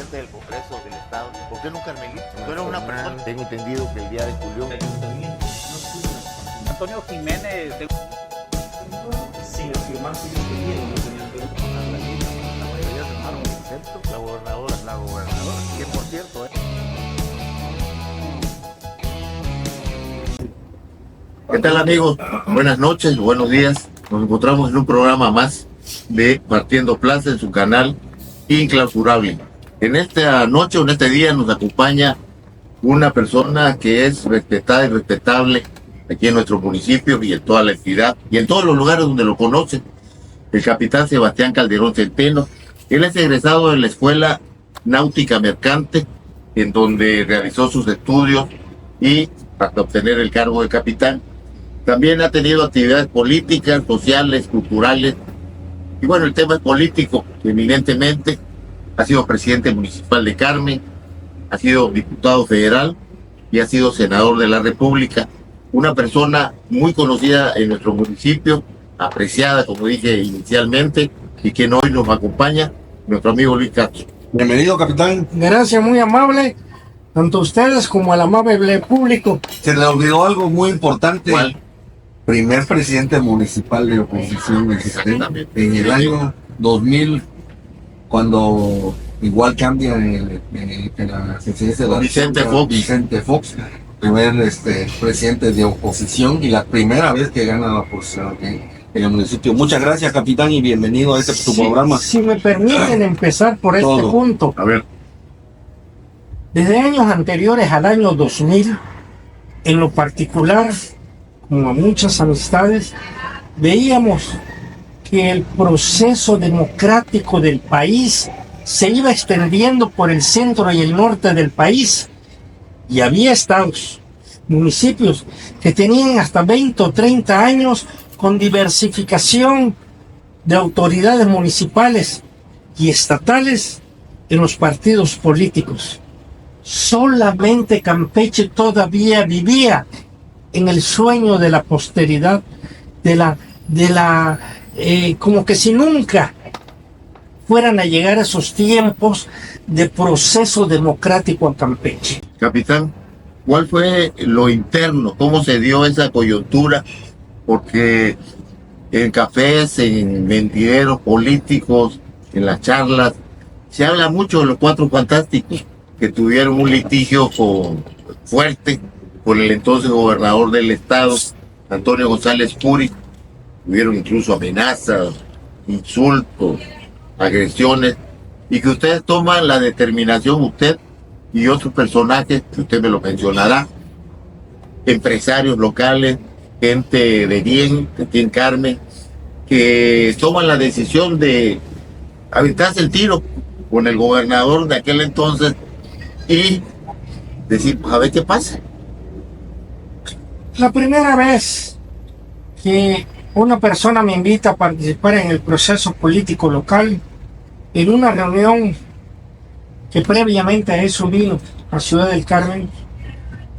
presidente del Congreso del Estado. ¿Por qué no Carmelita? Tú eres una persona. Tengo entendido que el día de julio. Antonio Jiménez. Sin afirmar si yo tenía o no tenía el derecho. La gobernadora, que por cierto, ¿Qué tal, amigos? Buenas noches, buenos días. Nos encontramos en un programa más de Partiendo Plaza en su canal Inclausurable. En esta noche o en este día nos acompaña una persona que es respetada y respetable aquí en nuestro municipio y en toda la entidad y en todos los lugares donde lo conocen, el capitán Sebastián Calderón Centeno. Él es egresado de la Escuela Náutica Mercante, en donde realizó sus estudios y hasta obtener el cargo de capitán. También ha tenido actividades políticas, sociales, culturales. Y bueno, el tema es político, eminentemente. Ha sido presidente municipal de Carmen, ha sido diputado federal y ha sido senador de la República. Una persona muy conocida en nuestro municipio, apreciada, como dije inicialmente, y quien hoy nos acompaña, nuestro amigo Luis Castro. Bienvenido, capitán. Gracias, muy amable, tanto a ustedes como al amable público. Se le olvidó algo muy importante. ¿Cuál? Primer presidente municipal de oposición mexicana en el año 2000, cuando igual cambia la presidencia de la Vicente Fox. Vicente Fox, primer presidente de oposición y la primera vez que gana la oposición aquí en el municipio. Muchas gracias, capitán, y bienvenido a tu programa. Si me permiten empezar por este punto. A ver. Desde años anteriores al año 2000, en lo particular, como a muchas amistades, veíamos que el proceso democrático del país se iba extendiendo por el centro y el norte del país, y había estados, municipios que tenían hasta 20 o 30 años con diversificación de autoridades municipales y estatales en los partidos políticos. Solamente Campeche todavía vivía en el sueño de la posteridad, como que si nunca fueran a llegar esos tiempos de proceso democrático a Campeche. Capitán, ¿cuál fue lo interno? ¿Cómo se dio esa coyuntura? Porque en cafés, en mentideros políticos, en las charlas, se habla mucho de los Cuatro Fantásticos, que tuvieron un litigio fuerte con el entonces gobernador del estado, Antonio González Puri. Tuvieron incluso amenazas, insultos, agresiones, y que ustedes toman la determinación, usted y otros personajes, que usted me lo mencionará, empresarios locales, gente de bien, aquí en Carmen, que toman la decisión de aventarse el tiro con el gobernador de aquel entonces y decir, pues a ver qué pasa. La primera vez que una persona me invita a participar en el proceso político local, en una reunión que previamente a eso vino a Ciudad del Carmen,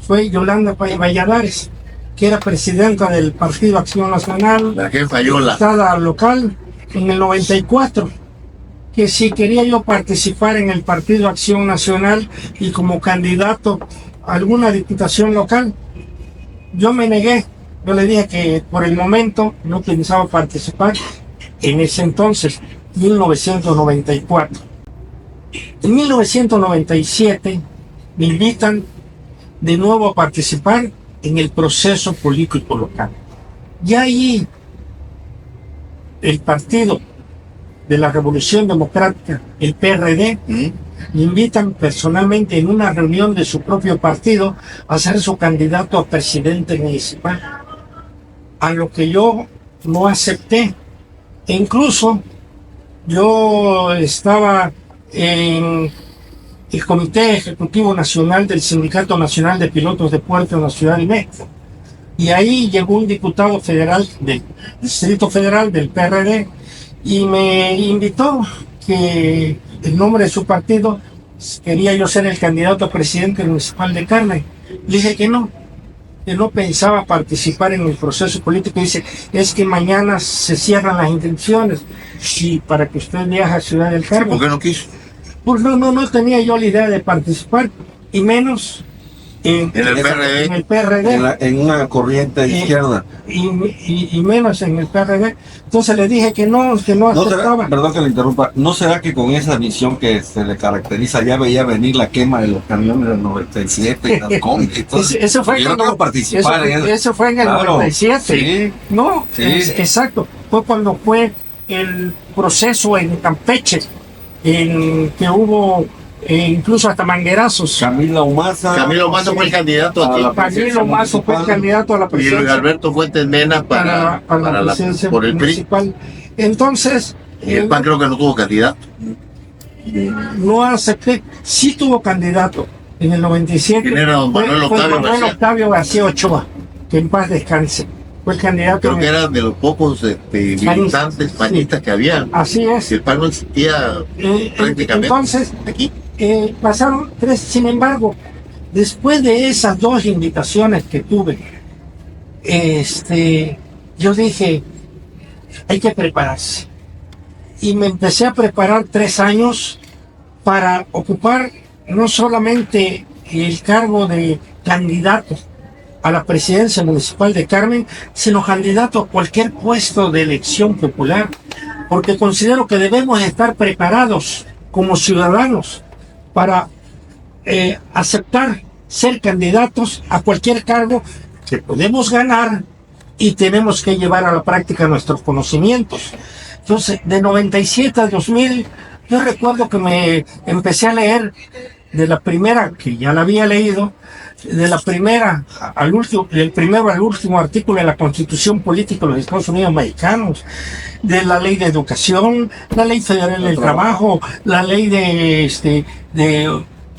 fue Yolanda Valladares, que era presidenta del Partido Acción Nacional, La jefa Yola, diputada local en el 94, que si quería yo participar en el Partido Acción Nacional y como candidato a alguna diputación local. Yo me negué, yo le dije que por el momento no pensaba participar en ese entonces, 1994. En 1997 me invitan de nuevo a participar en el proceso político local. Y ahí el Partido de la Revolución Democrática, el PRD, me invitan personalmente en una reunión de su propio partido a ser su candidato a presidente municipal, a lo que yo no acepté. E incluso yo estaba en el Comité Ejecutivo Nacional del Sindicato Nacional de Pilotos de Puerto en la Ciudad de México, y ahí llegó un diputado federal del Distrito Federal del PRD y me invitó que en nombre de su partido quería yo ser el candidato a presidente municipal de Carmen. Le dije que no pensaba participar en el proceso político. Dice, es que mañana se cierran las inscripciones y para que usted viaje a Ciudad del Carmen. ¿por qué no quiso? Pues no tenía yo la idea de participar, y menos En el en PRD. el PRD. En una corriente izquierda. Y menos en el PRD. Entonces le dije que no ¿No será, aceptaba. perdón que le interrumpa, ¿no será que con esa visión que se le caracteriza ya veía venir la quema de los camiones del 97 y las combis? Entonces, Eso fue yo no quiero participar en eso. eso fue en el Claro, 97. sí. No, Sí. exacto. Fue cuando fue el proceso en Campeche, en que hubo incluso hasta manguerazos. Camilo Maza. Camilo Mazo fue el candidato A aquí. la Camilo Mazo fue el candidato a la Y Luis presidencia. Alberto Fuentes Mena para la presidencia por el PRI. municipal. Entonces, Y el PAN creo que no tuvo candidato. no acepté. Sí tuvo candidato en el 97. ¿Quién era don Manuel Fue Octavio Manuel García? Octavio García Ochoa, que en paz descanse. Fue el candidato. Creo que era de los pocos militantes panistas que había. Así es. Si el PAN no existía prácticamente. Entonces, Aquí. pasaron 3, sin embargo, después de esas 2 invitaciones que tuve, yo dije, hay que prepararse. Y me empecé a preparar 3 años para ocupar no solamente el cargo de candidato a la presidencia municipal de Carmen, sino candidato a cualquier puesto de elección popular, porque considero que debemos estar preparados como ciudadanos para aceptar ser candidatos a cualquier cargo que podemos ganar y tenemos que llevar a la práctica nuestros conocimientos. Entonces, de 97 a 2000, yo recuerdo que me empecé a leer de la primera, que ya la había leído, de la primera al último, del primero al último artículo de la Constitución Política de los Estados Unidos Mexicanos, de la Ley de Educación, la Ley Federal del Trabajo, la Ley de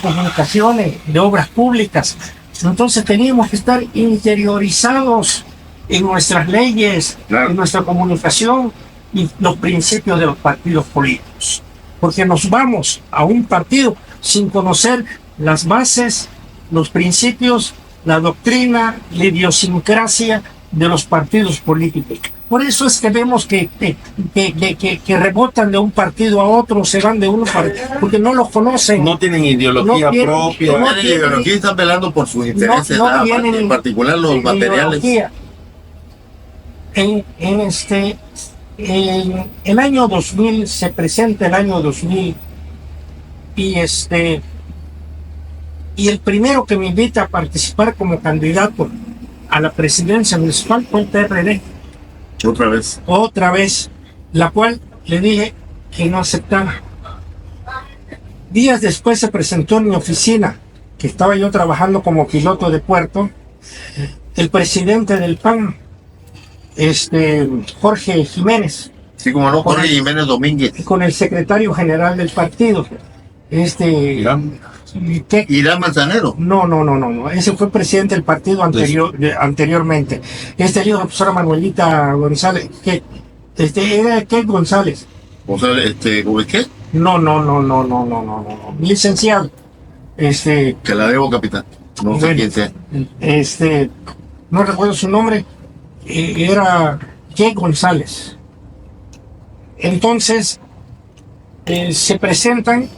Comunicaciones, de Obras Públicas. Entonces teníamos que estar interiorizados en nuestras leyes, Claro. en nuestra comunicación y los principios de los partidos políticos. Porque nos vamos a un partido sin conocer las bases, los principios, la doctrina, la idiosincrasia de los partidos políticos. Por eso es que vemos que rebotan de un partido a otro, se van de uno para porque no los conocen. No tienen ideología No tienen- propia. no La ideología están velando por sus intereses, no nada más, vienen en particular los en materiales. ideología. En el año 2000 se presenta el año 2000 y el primero que me invita a participar como candidato a la presidencia municipal fue el PRD, Otra vez. la cual le dije que no aceptaba. Días después se presentó en mi oficina, que estaba yo trabajando como piloto de puerto, el presidente del PAN, Jorge Jiménez, Sí, como no, Jorge Jiménez Domínguez. con el secretario general del partido, que Irán Manzanero. no, ese fue presidente del partido anteriormente. Le dijo a la profesora Manuelita González, que era Kel González. O sea, ¿qué? No, licenciado. Que la debo, capitán. No sé Bueno. quién sea. No recuerdo su nombre, era Kel González. Entonces, se presentan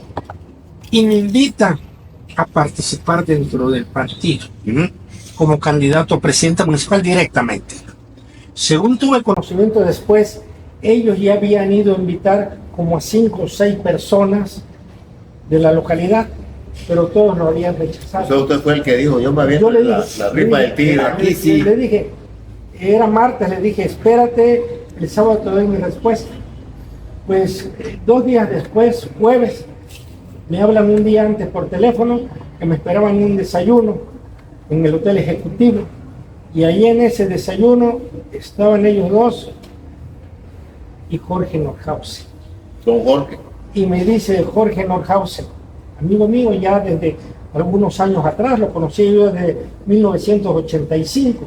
y me invitan a participar dentro del partido como candidato a presidente municipal directamente. Según tuve conocimiento después, ellos ya habían ido a invitar como a 5 o 6 personas de la localidad, pero todos lo habían O sea, rechazado. usted fue el que dijo, yo me Yo aviento le la dije, ripa del tigre, aquí sí. le dije, era martes, le dije, espérate, el sábado te doy mi respuesta. Pues 2 días después, jueves, me hablan un día antes por teléfono que me esperaban un desayuno en el hotel ejecutivo, y ahí en ese desayuno estaban ellos 2 y Jorge Nordhausen. Don Jorge. Y me dice Jorge Nordhausen, amigo mío ya desde algunos años atrás, lo conocí yo desde 1985,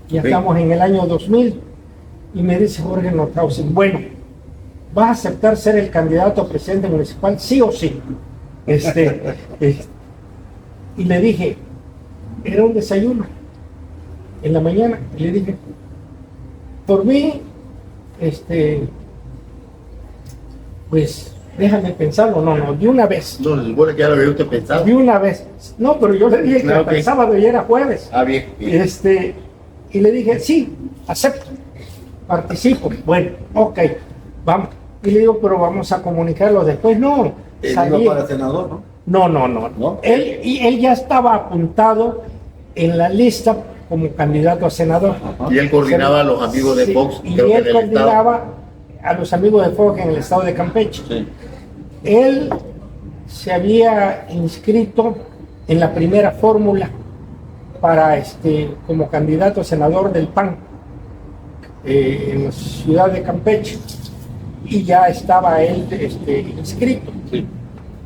ya Sí. estamos en el año 2000, y me dice Jorge Nordhausen, bueno, ¿vas a aceptar ser el candidato a presidente municipal, sí o sí? Y le dije, era un desayuno en la mañana, y le dije, por mí, pues Déjame pensarlo, no, de una vez. No, se supone que ya lo había usted pensado. De una vez. No, pero yo le dije que Ah, hasta el ok. sábado y era jueves. Ah, bien, bien. Y le dije, sí, acepto, participo. Bueno, ok, vamos. Y le digo, pero vamos a comunicarlo después. No, Él salí. iba para senador, ¿no? No. Él ya estaba apuntado en la lista como candidato a senador. Y él coordinaba a los amigos de Sí, Fox, y creo que él en el estado. coordinaba a los amigos de Fox en el estado de Campeche. Sí. Él se había inscrito en la primera fórmula para como candidato a senador del PAN en la ciudad de Campeche, y ya estaba él inscrito. Sí.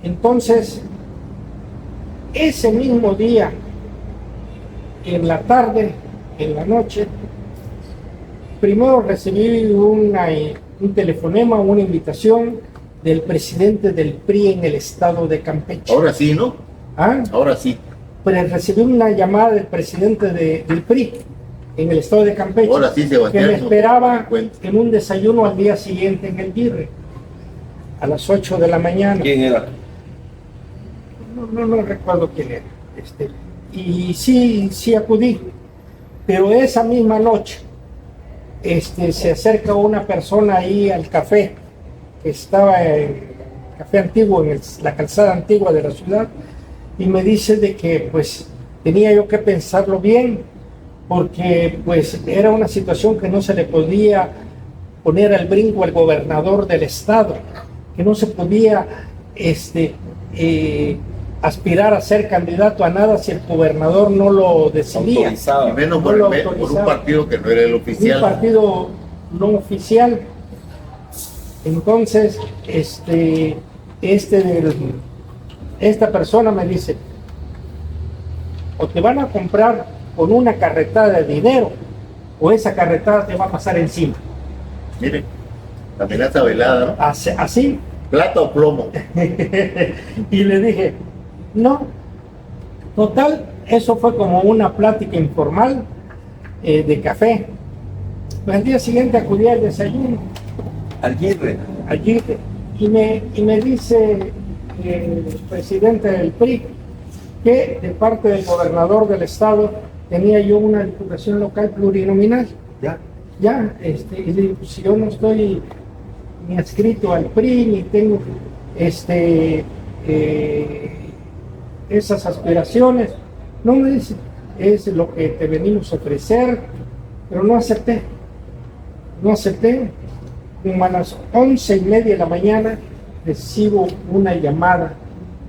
Entonces, ese mismo día, en la tarde, en la noche, primero recibí un telefonema, una invitación del presidente del PRI en el estado de Campeche. Ahora sí, ¿no? ¿Ah? Ahora sí. Pero recibí una llamada del presidente del PRI en el estado de Campeche, Ahora sí, Sebastián, que me no esperaba me cuenta. en un desayuno al día siguiente en el Virre, a las 8 de la mañana. ¿Quién era? No recuerdo quién era. Y sí acudí, pero esa misma noche se acerca una persona ahí al café, que estaba en el café antiguo, en la calzada antigua de la ciudad, y me dice de que pues tenía yo que pensarlo bien, porque pues era una situación que no se le podía poner al brinco al gobernador del estado, que no se podía aspirar a ser candidato a nada si el gobernador no lo decidía. Y Autorizaba. menos No por lo un autorizaba. partido que no era el Un oficial. partido no oficial. Entonces, esta persona me dice, o te van a comprar con una carretada de dinero, o esa carretada te va a pasar encima. Mire, la amenaza velada, ¿no? Así. Plata o plomo. Y le dije, no. Total, eso fue como una plática informal de café. Pues al día siguiente acudí al desayuno Aguirre. allí, y me dice el presidente del PRI que de parte del gobernador del estado tenía yo una diputación local plurinominal. Ya. Y le digo, si yo no estoy ni adscrito al PRI, ni tengo esas aspiraciones, no, me dice, es lo que te venimos a ofrecer, pero no acepté. Como a las 11:30 de la mañana recibo una llamada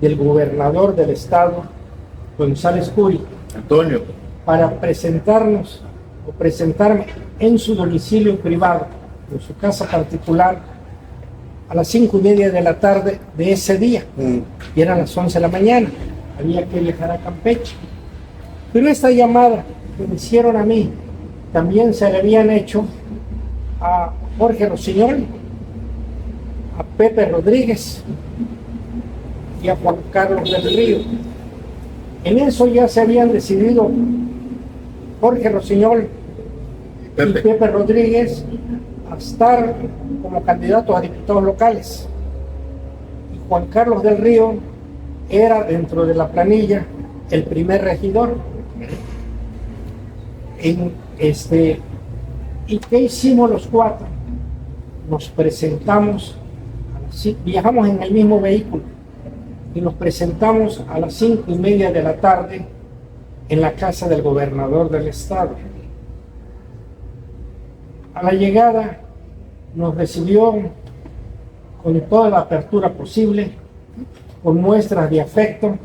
del gobernador del estado, González Curi, Antonio, para presentarme en su domicilio privado, en su casa particular, a las 5:30 de la tarde de ese día, y eran las 11 de la mañana, había que viajar a Campeche. Pero esta llamada que me hicieron a mí, también se le habían hecho a Jorge Rossinyol, a Pepe Rodríguez y a Juan Carlos del Río. En eso ya se habían decidido Jorge Rossinyol y Pepe Rodríguez a estar como candidatos a diputados locales. Y Juan Carlos del Río era, dentro de la planilla, el primer regidor. ¿Y qué hicimos los cuatro? Nos presentamos, viajamos en el mismo vehículo y nos presentamos a las 5:30 de la tarde en la casa del gobernador del estado. A la llegada nos recibió con toda la apertura posible, con muestras de afecto,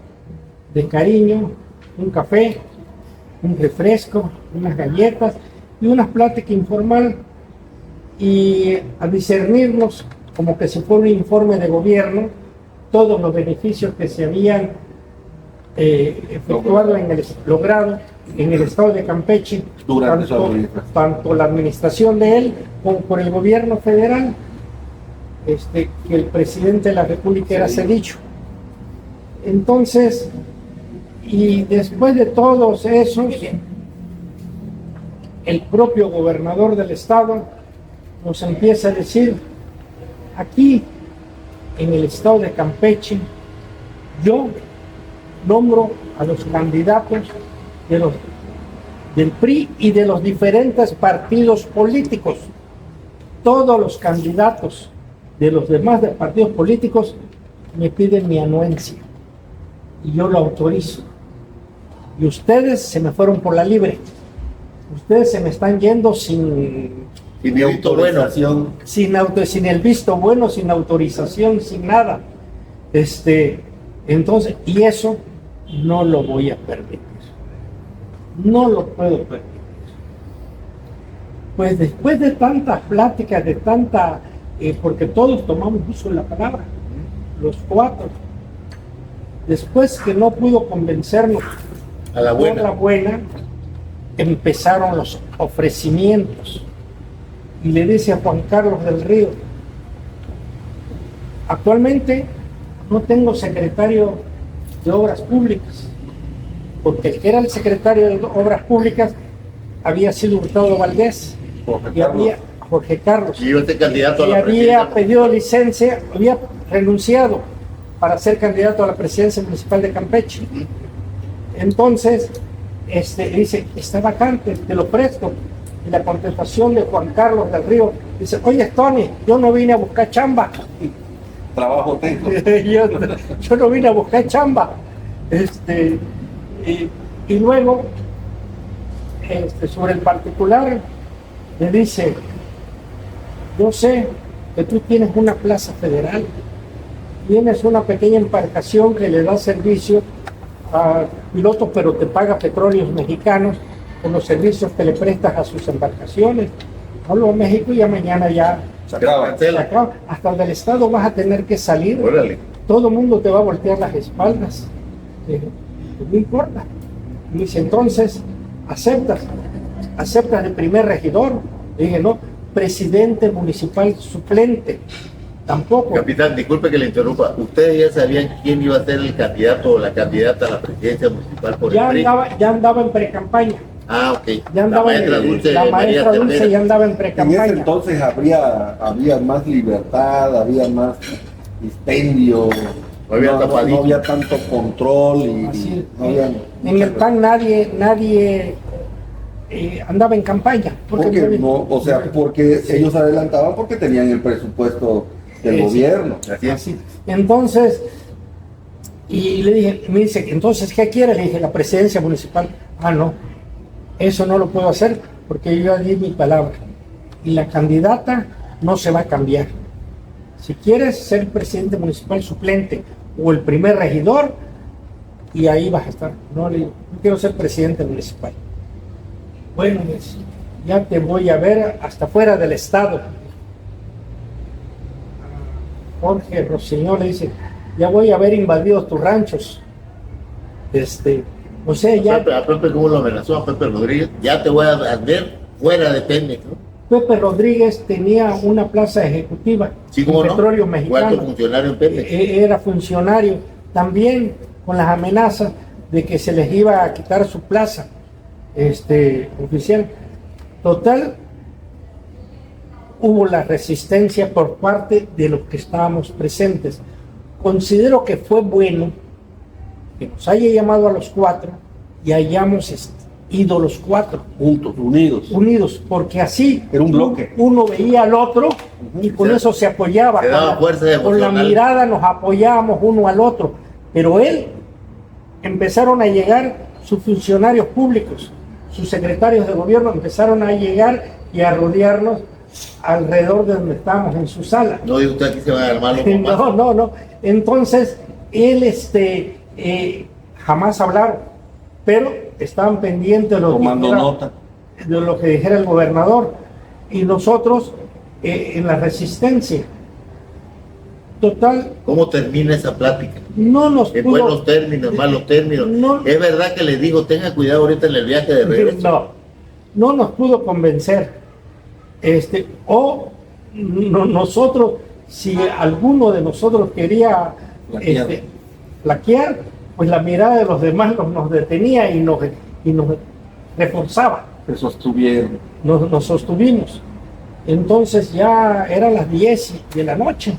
de cariño, un café, un refresco, unas galletas y una plática informal, y a discernirnos como que si fuera un informe de gobierno todos los beneficios que se habían logrado en el estado de Campeche Durante su administración. tanto la administración de él como por el gobierno federal, que el presidente de la República era Cedicho. Entonces, y después de todos esos, el propio gobernador del estado nos empieza a decir, aquí en el estado de Campeche, yo nombro a los candidatos del PRI y de los diferentes partidos políticos. Todos los candidatos de los demás partidos políticos me piden mi anuencia y yo lo autorizo. Y ustedes se me fueron por la libre. Ustedes se me están yendo sin autorización. Sin el visto bueno, sin autorización, sin nada. Entonces, y eso no lo voy a permitir. No lo puedo permitir. Pues después de tantas pláticas, porque todos tomamos uso de la palabra, los cuatro, después que no pudo convencernos a la buena, por la buena, empezaron los ofrecimientos. Y le dice a Juan Carlos del Río, actualmente no tengo secretario de Obras Públicas, porque el que era el secretario de Obras Públicas había sido Hurtado Valdés, Jorge Carlos, y este candidato a la había pedido licencia, había renunciado para ser candidato a la presidencia municipal de Campeche. Entonces, dice, está vacante, te lo presto. Y la contestación de Juan Carlos del Río dice, oye Tony, yo no vine a buscar chamba. Trabajo tengo. yo no vine a buscar chamba. Y luego, sobre el particular, le dice, yo sé que tú tienes una plaza federal, tienes una pequeña embarcación que le da servicio a pilotos, pero te paga Petróleos Mexicanos con los servicios que le prestas a sus embarcaciones. Hablo a México y ya mañana ya se acaba. Hasta del estado vas a tener que salir. Órale. Todo el mundo te va a voltear las espaldas. Pues no importa. Y dice, entonces, aceptas de primer regidor. Le dije, no, presidente municipal suplente. Tampoco. Capitán, disculpe que le interrumpa. ¿Ustedes ya sabían quién iba a ser el candidato o la candidata a la presidencia municipal por el PRI? Ya andaba en pre-campaña. Ah, ok. Ya andaba la maestra Dulce ya andaba en pre-campaña. En ese entonces había más libertad, había más dispendio, no había tanto control en el PAN nadie andaba en campaña. Porque ellos adelantaban porque tenían el presupuesto del gobierno. Así. Entonces, y le dije, me dice, entonces, ¿qué quiere? Le dije, la presidencia municipal. Ah, no, eso no lo puedo hacer porque yo ya di mi palabra. Y la candidata no se va a cambiar. Si quieres ser presidente municipal suplente o el primer regidor, y ahí vas a estar. No, le digo, no quiero ser presidente municipal. Bueno, ya te voy a ver hasta fuera del estado. Jorge Rossignol le dice, ya voy a haber invadido tus ranchos. O sea, ya... A Pepe, ¿cómo lo amenazó a Pepe Rodríguez? Ya te voy a ver fuera de Pemex, ¿no? Pepe Rodríguez tenía una plaza ejecutiva en Petróleos Mexicanos. ¿Cuánto funcionario en Pemex? Era funcionario, también con las amenazas de que se les iba a quitar su plaza oficial. Total, hubo la resistencia por parte de los que estábamos presentes. Considero que fue bueno que nos haya llamado a los cuatro y hayamos ido los cuatro juntos, unidos, porque así era un bloque. Uno veía al otro y con eso se apoyaba. Se daba fuerza con la mirada nos apoyábamos uno al otro. Pero empezaron a llegar sus funcionarios públicos, sus secretarios de gobierno empezaron a llegar y a rodearnos alrededor de donde estábamos en su sala. No digo usted aquí se va a armar los No. Entonces, él jamás hablaron, pero estaban pendientes de lo que dijera el gobernador. Y nosotros en la resistencia. Total. ¿Cómo termina esa plática? No nos en pudo, buenos términos, malos términos. No, es verdad que les digo, tenga cuidado ahorita en el viaje de regreso. No nos pudo convencer. Nosotros, si alguno de nosotros quería flaquear, pues la mirada de los demás nos detenía y nos reforzaba. Se sostuvieron. Nos sostuvimos. Entonces ya eran las 10 de la noche.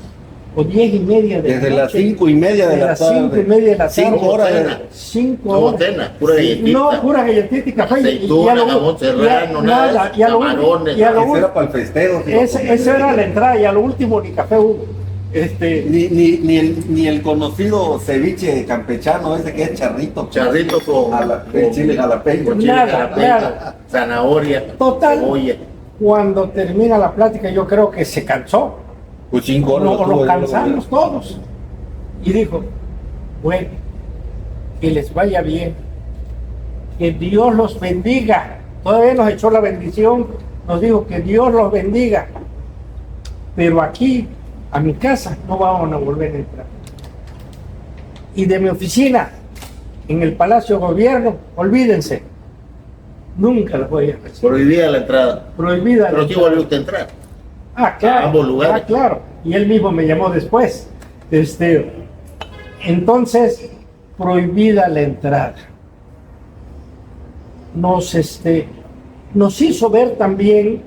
o 10:30 de Desde la las noche. 5:30 de la las tarde. 5:30 de la tarde. 5 horas de... 5 No horas. cena, pura galletita. No, pura galletita y café. Aceituna, a lo- jamón serrano, y nada, y a lo camarones, y a lo Eso era para el festejo. si lo esa comían. era la entrada, y a lo último ni café hubo. Ni el conocido ceviche campechano, ese que es charrito. Charrito con El chile jalapeño. con chile Nada, jalapeño, nada. zanahoria, Total. cebolla. Cuando termina la plática, yo creo que se cansó. Pues 5 horas. Nos estuvo ahí, cansamos todos. Y dijo, bueno, que les vaya bien, que Dios los bendiga. Todavía nos echó la bendición, nos dijo que Dios los bendiga. Pero aquí, a mi casa, no vamos a volver a entrar. Y de mi oficina, en el Palacio de Gobierno, olvídense, nunca los voy a recibir. Prohibida la entrada. Prohibida la Pero sí entrada. volvió usted a entrar. Ah, claro. A ambos lugares. Ah, claro. Y él mismo me llamó después. Entonces, prohibida la entrada. Nos hizo ver también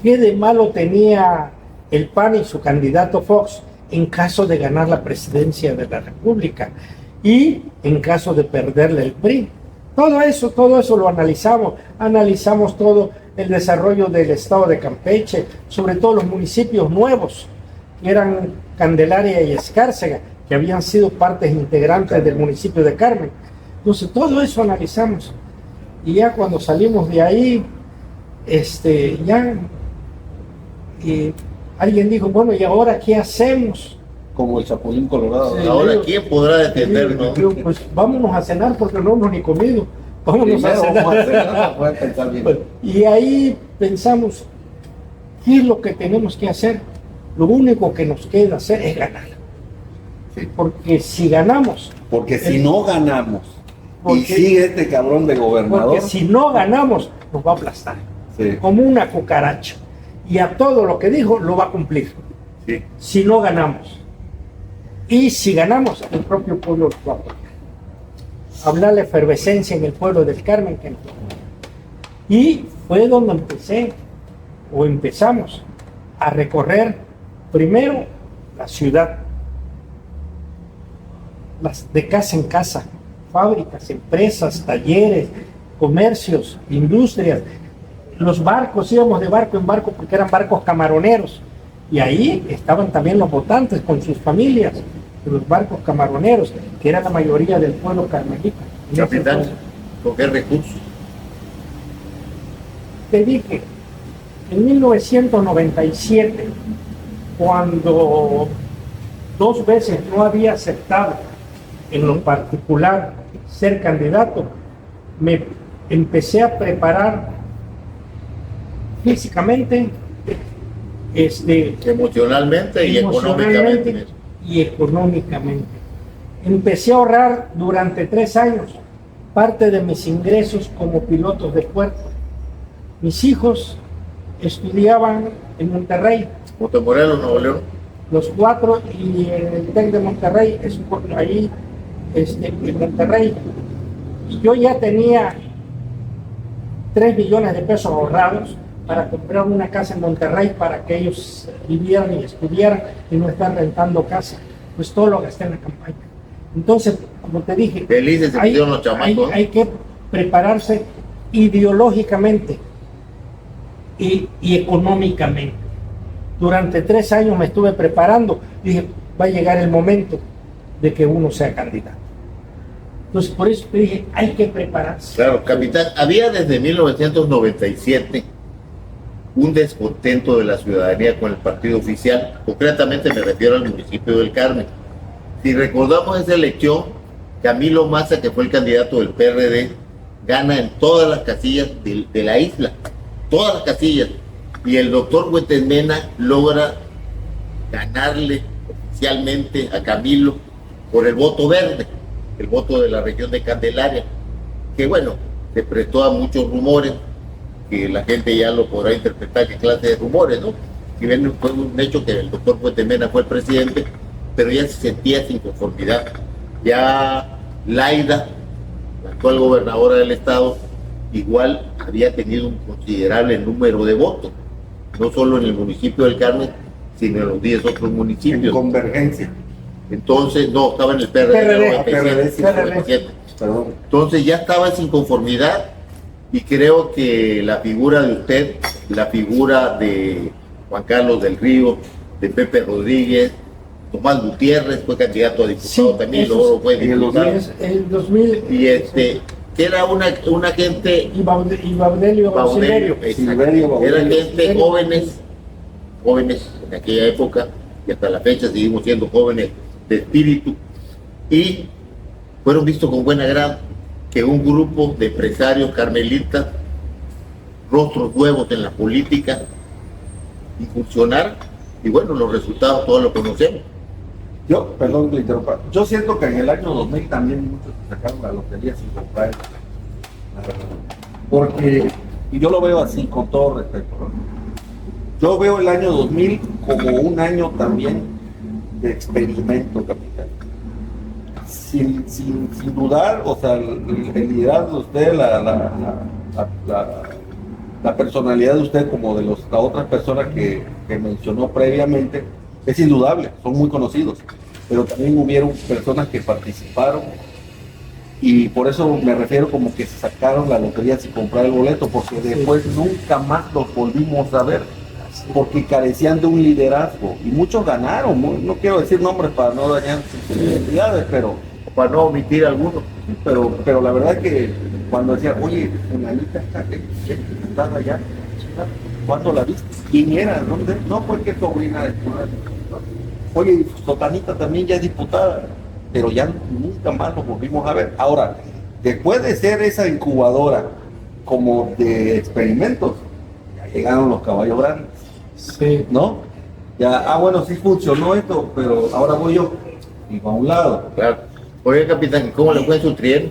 qué de malo tenía el PAN y su candidato Fox en caso de ganar la presidencia de la República y en caso de perderle el PRI. Todo eso lo analizamos todo el desarrollo del estado de Campeche, sobre todo los municipios nuevos, que eran Candelaria y Escárcega, que habían sido partes integrantes del municipio de Carmen. Entonces todo eso analizamos. Y ya cuando salimos de ahí, alguien dijo, bueno, ¿y ahora qué hacemos? Como el Chapulín Colorado. Sí. Ahora, digo- ¿quién podrá detenernos? Digo, pues vámonos a cenar porque no hemos ni comido. Vámonos a Primero cenar. vamos a cenar, voy a pensar bien. Y ahí pensamos, ¿qué es lo que tenemos que hacer? Lo único que nos queda hacer es ganar. Porque si ganamos, Porque si no ganamos Porque- y sigue este cabrón de gobernador, porque si no ganamos, nos va a aplastar. sí, Como una cucaracha. Y a todo lo que dijo lo va a cumplir. Sí. Si no ganamos. Y si ganamos, el propio pueblo lo va a apoyar. Hablar la efervescencia en el pueblo del Carmen. Y fue donde empezamos a recorrer primero la ciudad, de casa en casa, fábricas, empresas, talleres, comercios, industrias. Los barcos, íbamos de barco en barco porque eran barcos camaroneros. Y ahí estaban también los votantes con sus familias, de los barcos camaroneros, que era la mayoría del pueblo carmelita. Capitán, ¿con qué recursos? Te dije, en 1997, cuando 2 veces no había aceptado en lo particular ser candidato, me empecé a preparar físicamente, Emocionalmente y emocionalmente económicamente. y económicamente. Empecé a ahorrar durante 3 años parte de mis ingresos como pilotos de puerto. Mis hijos estudiaban en Monterrey, Montemorelos, Nuevo León. los 4, y en el TEC de Monterrey, ahí en Monterrey. Yo ya tenía 3 millones de pesos ahorrados para comprar una casa en Monterrey para que ellos vivieran y estudiaran y no estar rentando casa. Pues todo lo gasté en la campaña. Entonces, como te dije, Felices se pusieron los chamacos, ¿no? hay que prepararse ideológicamente y económicamente. Durante 3 años me estuve preparando. Dije, va a llegar el momento de que uno sea candidato. Entonces, por eso te dije, hay que prepararse. Claro, capitán, había desde 1997 un descontento de la ciudadanía con el partido oficial, concretamente me refiero al municipio del Carmen. Si recordamos esa elección, Camilo Maza, que fue el candidato del PRD, gana en todas las casillas de la isla, todas las casillas, y el doctor Huetes Mena logra ganarle oficialmente a Camilo por el voto verde, el voto de la región de Candelaria, que bueno, se prestó a muchos rumores, que la gente ya lo podrá interpretar qué clase de rumores, ¿no? Si bien fue un hecho que el doctor Huetes Mena fue el presidente, pero ya se sentía sin conformidad. Ya Laida, la actual gobernadora del estado, igual había tenido un considerable número de votos, no solo en el municipio del Carmen, sino en los 10 otros En municipios. Convergencia. Entonces, no, estaba en el PRD, PRD, 97, sí, 97. Perdón. Entonces ya estaba sin conformidad y creo que la figura de usted, la figura de Juan Carlos del Río, de Pepe Rodríguez, Tomás Gutiérrez fue candidato a diputado Sí, también, eso luego fue en los diputado. Es el 2000. Y que era una gente Y Baudelio Baudelio, Silverio. Silverio Baudelio. era gente jóvenes en aquella época, y hasta la fecha seguimos siendo jóvenes de espíritu, y fueron vistos con buen agrado que un grupo de empresarios carmelitas, rostros nuevos en la política, incursionar, y bueno, los resultados todos los conocemos. Yo, perdón que le interrumpa, yo siento que en el año 2000 también muchos sacaron la lotería sin comprar, la verdad. Porque, y yo lo veo así, con todo respeto, ¿no? Yo veo el año 2000 como un año también de experimento, capitán. Sin dudar, o sea, el liderazgo de usted, la personalidad de usted como de las otras personas que mencionó previamente, es indudable, son muy conocidos, pero también hubieron personas que participaron y por eso me refiero como que se sacaron la lotería sin comprar el boleto, porque después nunca más los volvimos a ver, porque carecían de un liderazgo y muchos ganaron, no quiero decir nombres para no dañar sus identidades, pero Para no omitir algunos. pero la verdad que cuando decían, oye, fulanita está diputada allá, ¿cuándo la viste? ¿Quién era? ¿Dónde? No, pues que sobrina de fulano. Oye, Sotanita también ya es diputada, pero ya nunca más nos volvimos a ver. Ahora, después de ser esa incubadora como de experimentos, ya llegaron los caballos grandes, Sí. ¿no? Ya, bueno, sí funcionó esto, pero ahora voy yo, y va a un lado. Claro. Oye, capitán, ¿cómo le fue en su trienio?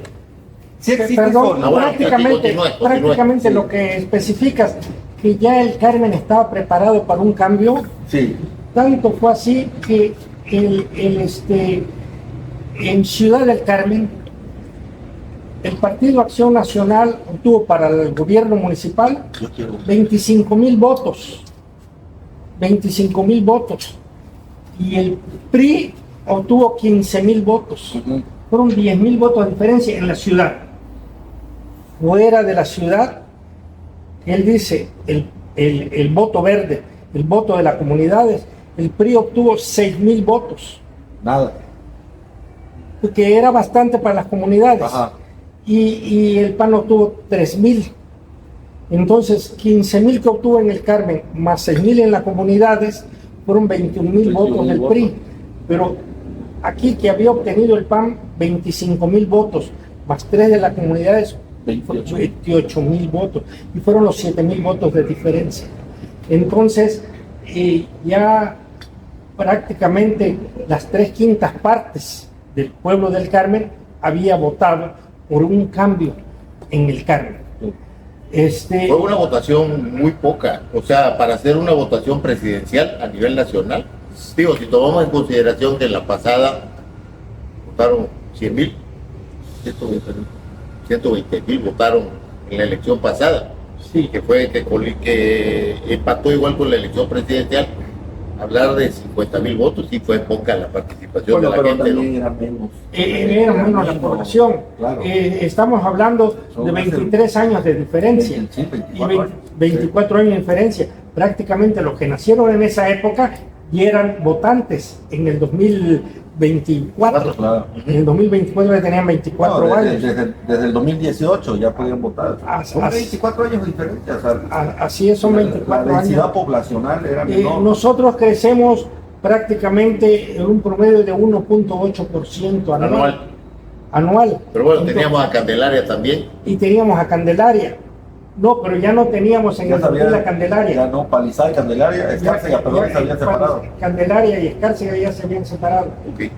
Sí existe Perdón, zona. bueno, prácticamente, continúe. prácticamente Sí. lo que especificas, que ya el Carmen estaba preparado para un cambio, Sí, tanto fue así que en Ciudad del Carmen, el Partido Acción Nacional obtuvo para el gobierno municipal yo quiero. 25,000 votos. 25,000 votos. Y el PRI obtuvo 15,000 votos. Ujú. Fueron 10,000 votos de diferencia en la ciudad. Fuera de la ciudad, él dice, el voto verde, el voto de las comunidades, el PRI obtuvo 6,000 votos, Nada. que era bastante para las comunidades. Ajá. Y el PAN obtuvo 3,000. Entonces, 15,000 que obtuvo en el Carmen, más 6,000 en las comunidades, fueron 21,000 votos del PRI. Pero aquí que había obtenido el PAN 25,000 votos, más 3 de las comunidades, 28,000 votos. Y fueron los 7,000 votos de diferencia. Entonces, ya prácticamente las 3/5 partes del pueblo del Carmen había votado por un cambio en el Carmen. Fue una votación muy poca, o sea, para hacer una votación presidencial a nivel nacional. Digo, si tomamos en consideración que en la pasada votaron 100,000, 120,000 votaron en la elección pasada, Sí. que fue que empató igual con la elección presidencial. Hablar de 50,000 votos sí fue poca la participación Bueno, de la pero gente, también ¿no? era menos. Era menos la población. Claro. Estamos hablando Son de más de 23 años de diferencia. Sí, Y 24 años. 24 años de diferencia. Prácticamente los que nacieron en esa época y eran votantes en el 2024. Claro. En el 2024 ya tenían 24 No, años. desde el 2018 ya podían votar. Son Así- 24 años de diferencia. O sea, Así es, son la 24 densidad años. poblacional era menor. Nosotros crecemos prácticamente en un promedio de 1.8% anual. Pero bueno, Entonces, teníamos a Candelaria también. y teníamos a Candelaria. No, pero ya no teníamos en Ya el 2000 sabía- a Candelaria. Ya no, Palizada y Candelaria, Escárcega, perdón, se habían separado. Candelaria y Escárcega ya se habían separado. Ok. ¿eh?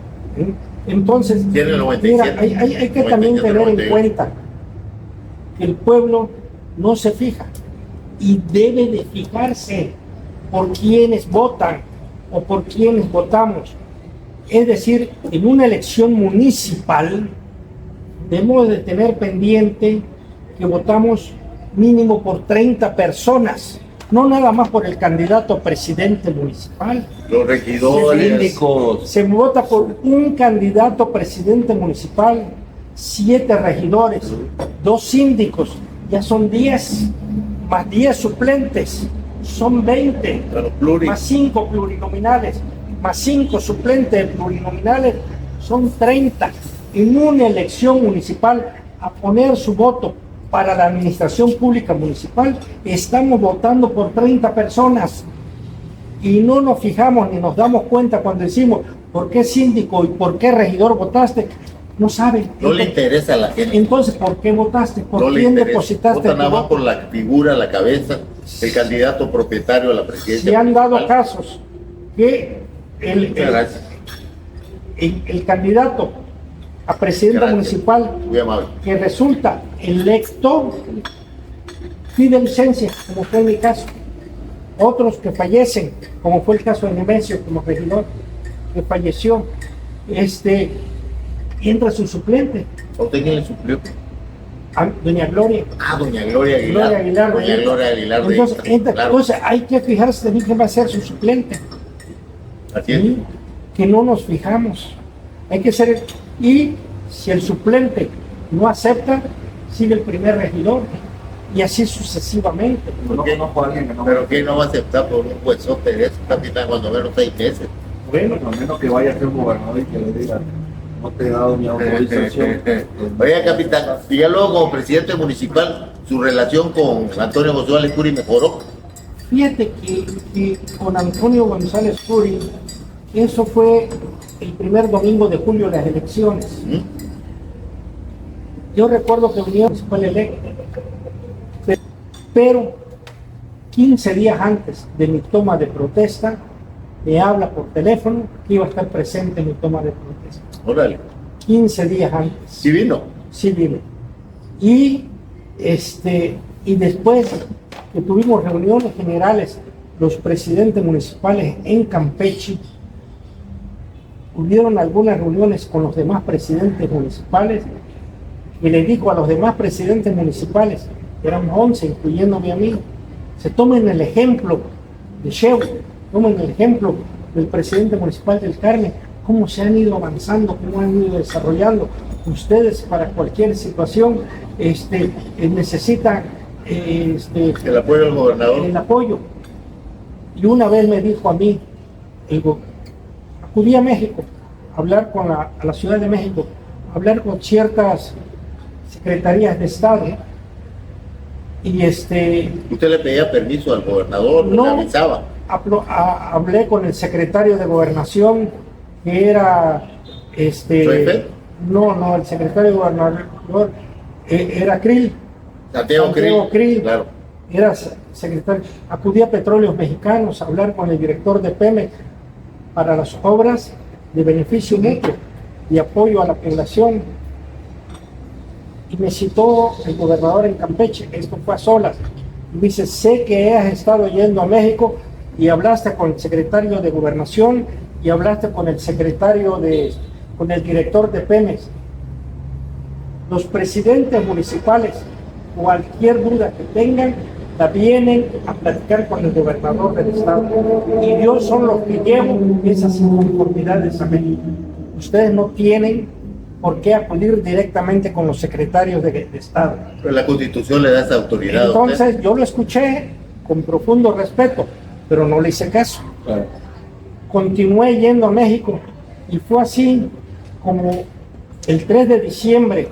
Entonces, Tiene el 97. mira, hay que también 97, tener en 98. cuenta que el pueblo no se fija y debe de fijarse por quienes votan o por quienes votamos. Es decir, en una elección municipal debemos de tener pendiente que votamos mínimo por 30 personas no nada más por el candidato a presidente municipal. Los regidores. Síndicos. Se vota por un candidato a presidente municipal, 7 regidores, 2 síndicos, ya son 10, más 10 suplentes, son 20, Claro, pluri. más 5 plurinominales, más 5 suplentes plurinominales, son 30. En una elección municipal, a poner su voto para la administración pública municipal, estamos votando por 30 personas. Y no nos fijamos ni nos damos cuenta cuando decimos por qué síndico y por qué regidor votaste. No saben. No le interesa a la gente. Entonces, ¿por qué votaste? ¿Por No le quién interesa. depositaste Vota tu nada más voto? por la figura, la cabeza, el candidato propietario a la presidencia. Se han dado municipal. casos que Muchas gracias. el candidato a presidente Gracias. municipal Muy amable. que resulta electo pide licencia, como fue en mi caso. Otros que fallecen, como fue el caso de Nemesio como regidor, que falleció, entra su suplente, ¿A usted quién le suplió? a doña Gloria. Doña Gloria Aguilar. Gloria Aguilar, Doña Gloria Aguilar. de Entonces, Extra, claro. entonces hay que fijarse también quién va a ser su suplente. Así es. ¿Sí? Que no nos fijamos. Hay que ser, y si el suplente no acepta, sigue el primer regidor, y así sucesivamente. No conozco a alguien que no. Pero ¿quién no va a aceptar por un huesote de eso? Capitán, cuando menos 6 meses. Bueno, a menos que vaya a ser un gobernador y que le diga, no te he dado mi autorización. Oiga, capitán, y ya luego como presidente municipal, su relación con Antonio González Curi mejoró. Fíjate que con Antonio González Curi, eso fue el primer domingo de julio de las elecciones. ¿Mm? Yo recuerdo que venía municipal electo, pero 15 días antes de mi toma de protesta, me habla por teléfono que iba a estar presente en mi toma de protesta. Órale. 15 días antes. ¿Sí vino? Sí vino. Y después que tuvimos reuniones generales, los presidentes municipales en Campeche, hubieron algunas reuniones con los demás presidentes municipales, y le dijo a los demás presidentes municipales, éramos 11, incluyéndome a mí, se tomen el ejemplo de Sheu, tomen el ejemplo del presidente municipal del Carmen, cómo se han ido avanzando, cómo han ido desarrollando. Ustedes para cualquier situación necesitan El apoyo del gobernador. el apoyo. Y una vez me dijo a mí, acudí a México, a hablar con a la Ciudad de México, a hablar con ciertas secretarías de Estado, y ¿Usted le pedía permiso al gobernador? No. ¿Le avisaba? hablé con el secretario de Gobernación, que era ¿Soyfed? no, el secretario de Gobernador era Krill. Santiago Krill. Claro. Era secretario. Acudí a Petróleos Mexicanos a hablar con el director de Pemex para las obras de beneficio mutuo y apoyo a la población. Y me citó el gobernador en Campeche, esto fue a solas. Y me dice, sé que has estado yendo a México y hablaste con el secretario de Gobernación y hablaste con el con el director de Pemex. Los presidentes municipales, cualquier duda que tengan, la vienen a platicar con el gobernador del estado. Y yo son los que llevo esas inconformidades a México. Ustedes no tienen por qué acudir directamente con los secretarios de Estado. Pero la Constitución le da esa autoridad. a usted. Entonces yo lo escuché con profundo respeto, pero no le hice caso. Claro. Continué yendo a México y fue así como el 3 de diciembre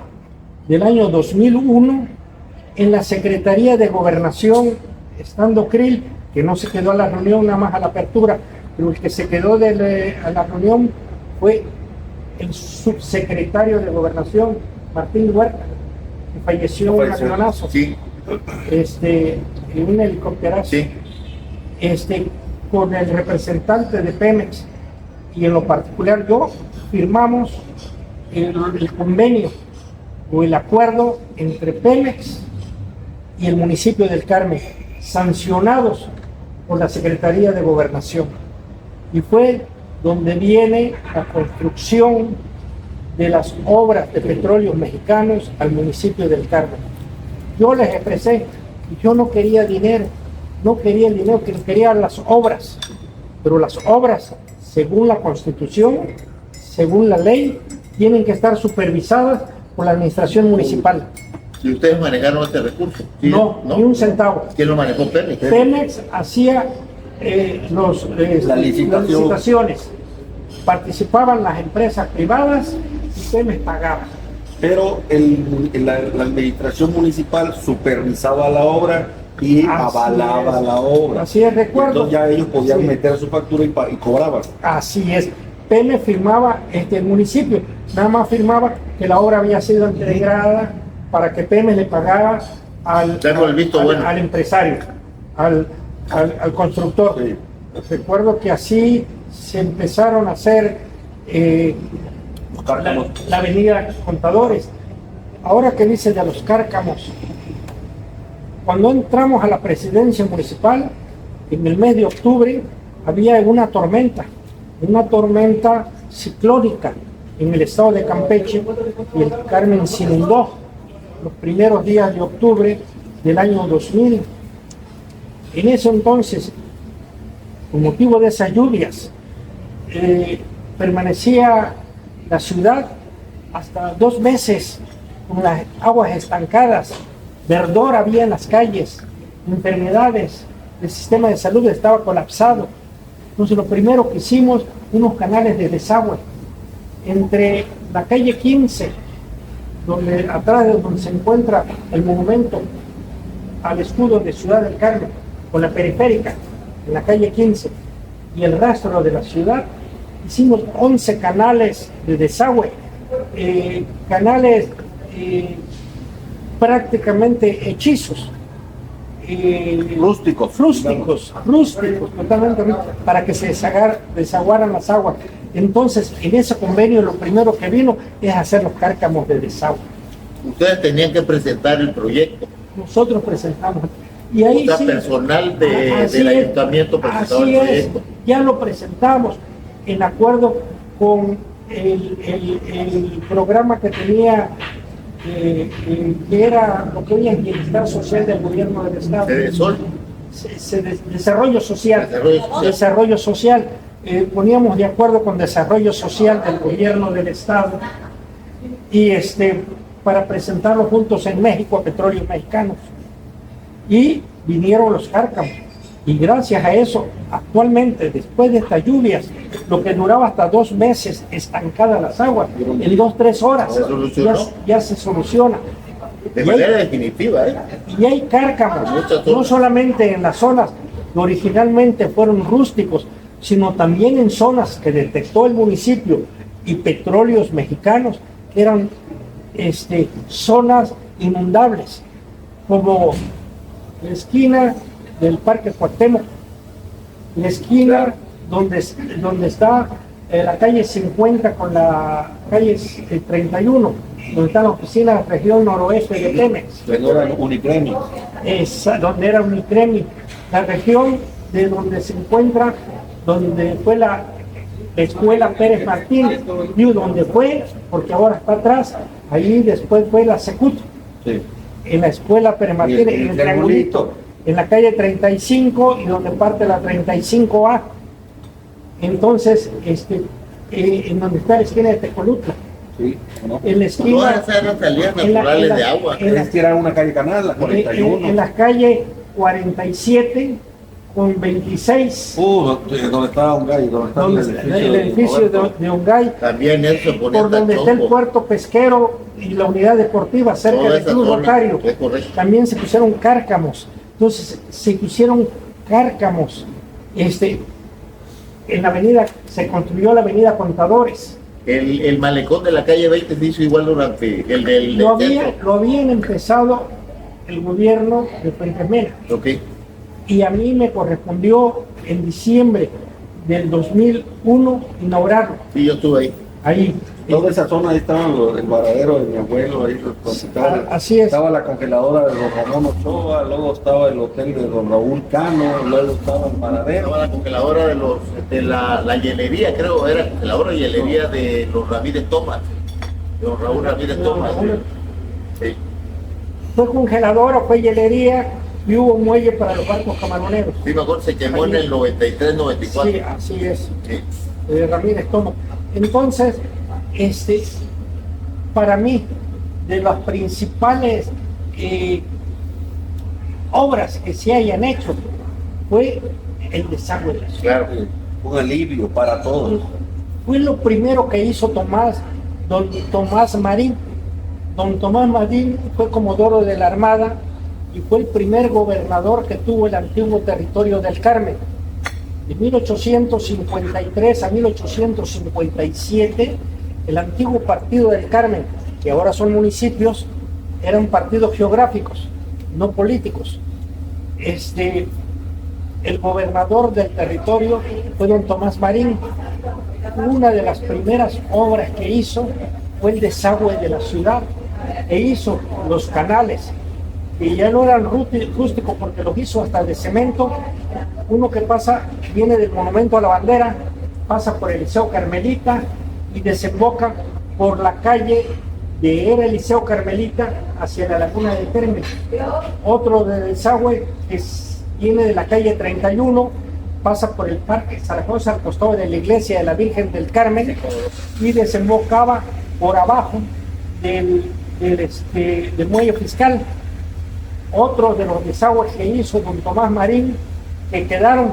del año 2001, en la Secretaría de Gobernación, estando Krill, que no se quedó a la reunión, nada más a la apertura, pero el que se quedó a la reunión fue el subsecretario de Gobernación, Martín Huerta, que falleció en un avionazo, Sí, en un helicópterazo. sí. Con el representante de Pemex y en lo particular yo, firmamos el convenio o el acuerdo entre Pemex y el municipio del Carmen, sancionados por la Secretaría de Gobernación. Y fue donde viene la construcción de las obras de Petróleos Mexicanos al municipio del Carmen. Yo les expresé que yo no quería dinero, no quería el dinero, que quería las obras. Pero las obras, según la Constitución, según la ley, tienen que estar supervisadas por la administración municipal. ¿Y ustedes manejaron este recurso? ¿Sí? No, ni un centavo. ¿Quién lo manejó? Pemex. Pemex hacía las licitaciones. Participaban las empresas privadas y Pemex pagaba. Pero la administración municipal supervisaba la obra y avalaba la obra. Así es, recuerdo. Entonces ya ellos podían meter su factura y cobraban. Así es. Pemex firmaba, el municipio nada más firmaba que la obra había sido entregada para que Pemex le pagara al empresario, al constructor. Sí. Recuerdo que así se empezaron a hacer la avenida Contadores. Ahora que dice de los cárcamos, cuando entramos a la presidencia municipal, en el mes de octubre, había una tormenta ciclónica en el estado de Campeche, y el Carmen se inundó los primeros días de octubre del año 2000. En ese entonces, con motivo de esas lluvias, permanecía la ciudad hasta 2 meses con las aguas estancadas, verdor había en las calles, enfermedades, el sistema de salud estaba colapsado. Entonces lo primero que hicimos, unos canales de desagüe entre la calle 15, atrás de donde se encuentra el monumento al escudo de Ciudad del Carmen, con la periférica, en la calle 15, y el rastro de la ciudad. Hicimos 11 canales de desagüe, canales prácticamente hechizos, rústicos, totalmente rústicos, para que se desaguaran las aguas. Entonces, en ese convenio lo primero que vino es hacer los cárcamos de desagüe. Ustedes tenían que presentar el proyecto. Nosotros presentamos. Y ahí o sea, personal del ayuntamiento presentó el proyecto. Ya lo presentamos en acuerdo con el programa que tenía, que era lo que hoy es Bienestar Social del Gobierno del Estado. Desarrollo Social. Desarrollo Social. Poníamos de acuerdo con Desarrollo Social del Gobierno del Estado y para presentarlo juntos en México a Petróleos Mexicanos. Y vinieron los cárcamos. Y gracias a eso, actualmente, después de estas lluvias, lo que duraba hasta 2 meses estancadas las aguas, en 2-3 horas ya se soluciona. De manera definitiva, Y hay cárcamos, no solamente en las zonas que originalmente fueron rústicos, sino también en zonas que detectó el municipio y Petróleos Mexicanos, que eran zonas inundables, como la esquina del Parque Cuauhtémoc, la esquina donde está la calle 50 con la calle 31, donde está la oficina de la región noroeste de Pemex. Donde era Unicremi. Donde era Unicremi. La región de donde se encuentra, donde fue la escuela Pérez Martínez, digo donde fue, porque ahora está atrás, ahí después fue la Secut, sí. En la escuela Pérez Martínez, en el triangulito, en la calle 35 y donde parte la 35A. Entonces, en donde está la esquina de Tecolutla. Sí, ¿no? En la esquina. Todas eran salidas naturales de agua. Era una calle canal, la 41. En la calle 47 con 26. Donde estaba Ungay, donde está el edificio de Ungay. También eso por donde está el puerto pesquero y la unidad deportiva, cerca del Club Rotario. También se pusieron cárcamos. Entonces se pusieron cárcamos. En la avenida, se construyó la avenida Contadores. El malecón de la calle 20 se hizo igual durante el del lo habían empezado el gobierno de Fuentes Mena. Okay. Y a mí me correspondió en diciembre del 2001 inaugurarlo. Sí, yo estuve ahí. Toda esa zona, ahí estaba el varadero de mi abuelo, ahí así es. Estaba la congeladora de don Ramón Ochoa, luego estaba el hotel de don Raúl Cano, luego estaba el varadero. Estaba la congeladora de la hielería, creo, era congeladora y hielería de los Ramírez Tomás, de don Raúl Ramírez Tomás. Sí. Fue congeladora, fue hielería, y hubo un muelle para los barcos camaroneros. Sí, mejor se quemó en el 93, 94. Sí, así es. Sí. Ramírez Tomo. Entonces, para mí, de las principales obras que se hayan hecho, fue el desagüe de la ciudad. Claro. Un alivio para todos. Fue lo primero que hizo don Tomás Marín. Don Tomás Marín fue comodoro de la Armada y fue el primer gobernador que tuvo el antiguo territorio del Carmen. De 1853 a 1857, el antiguo partido del Carmen, que ahora son municipios, eran partidos geográficos, no políticos. El gobernador del territorio fue don Tomás Marín. Una de las primeras obras que hizo fue el desagüe de la ciudad, e hizo los canales, que ya no eran rústicos porque los hizo hasta de cemento. Uno que pasa, viene del Monumento a la Bandera, pasa por el Liceo Carmelita y desemboca por la calle de el Liceo Carmelita hacia la Laguna del Carmen. Otro de desagüe viene de la calle 31, pasa por el Parque Zaragoza al costado de la iglesia de la Virgen del Carmen y desembocaba por abajo del muelle fiscal. Otro de los desagües que hizo don Tomás Marín, que quedaron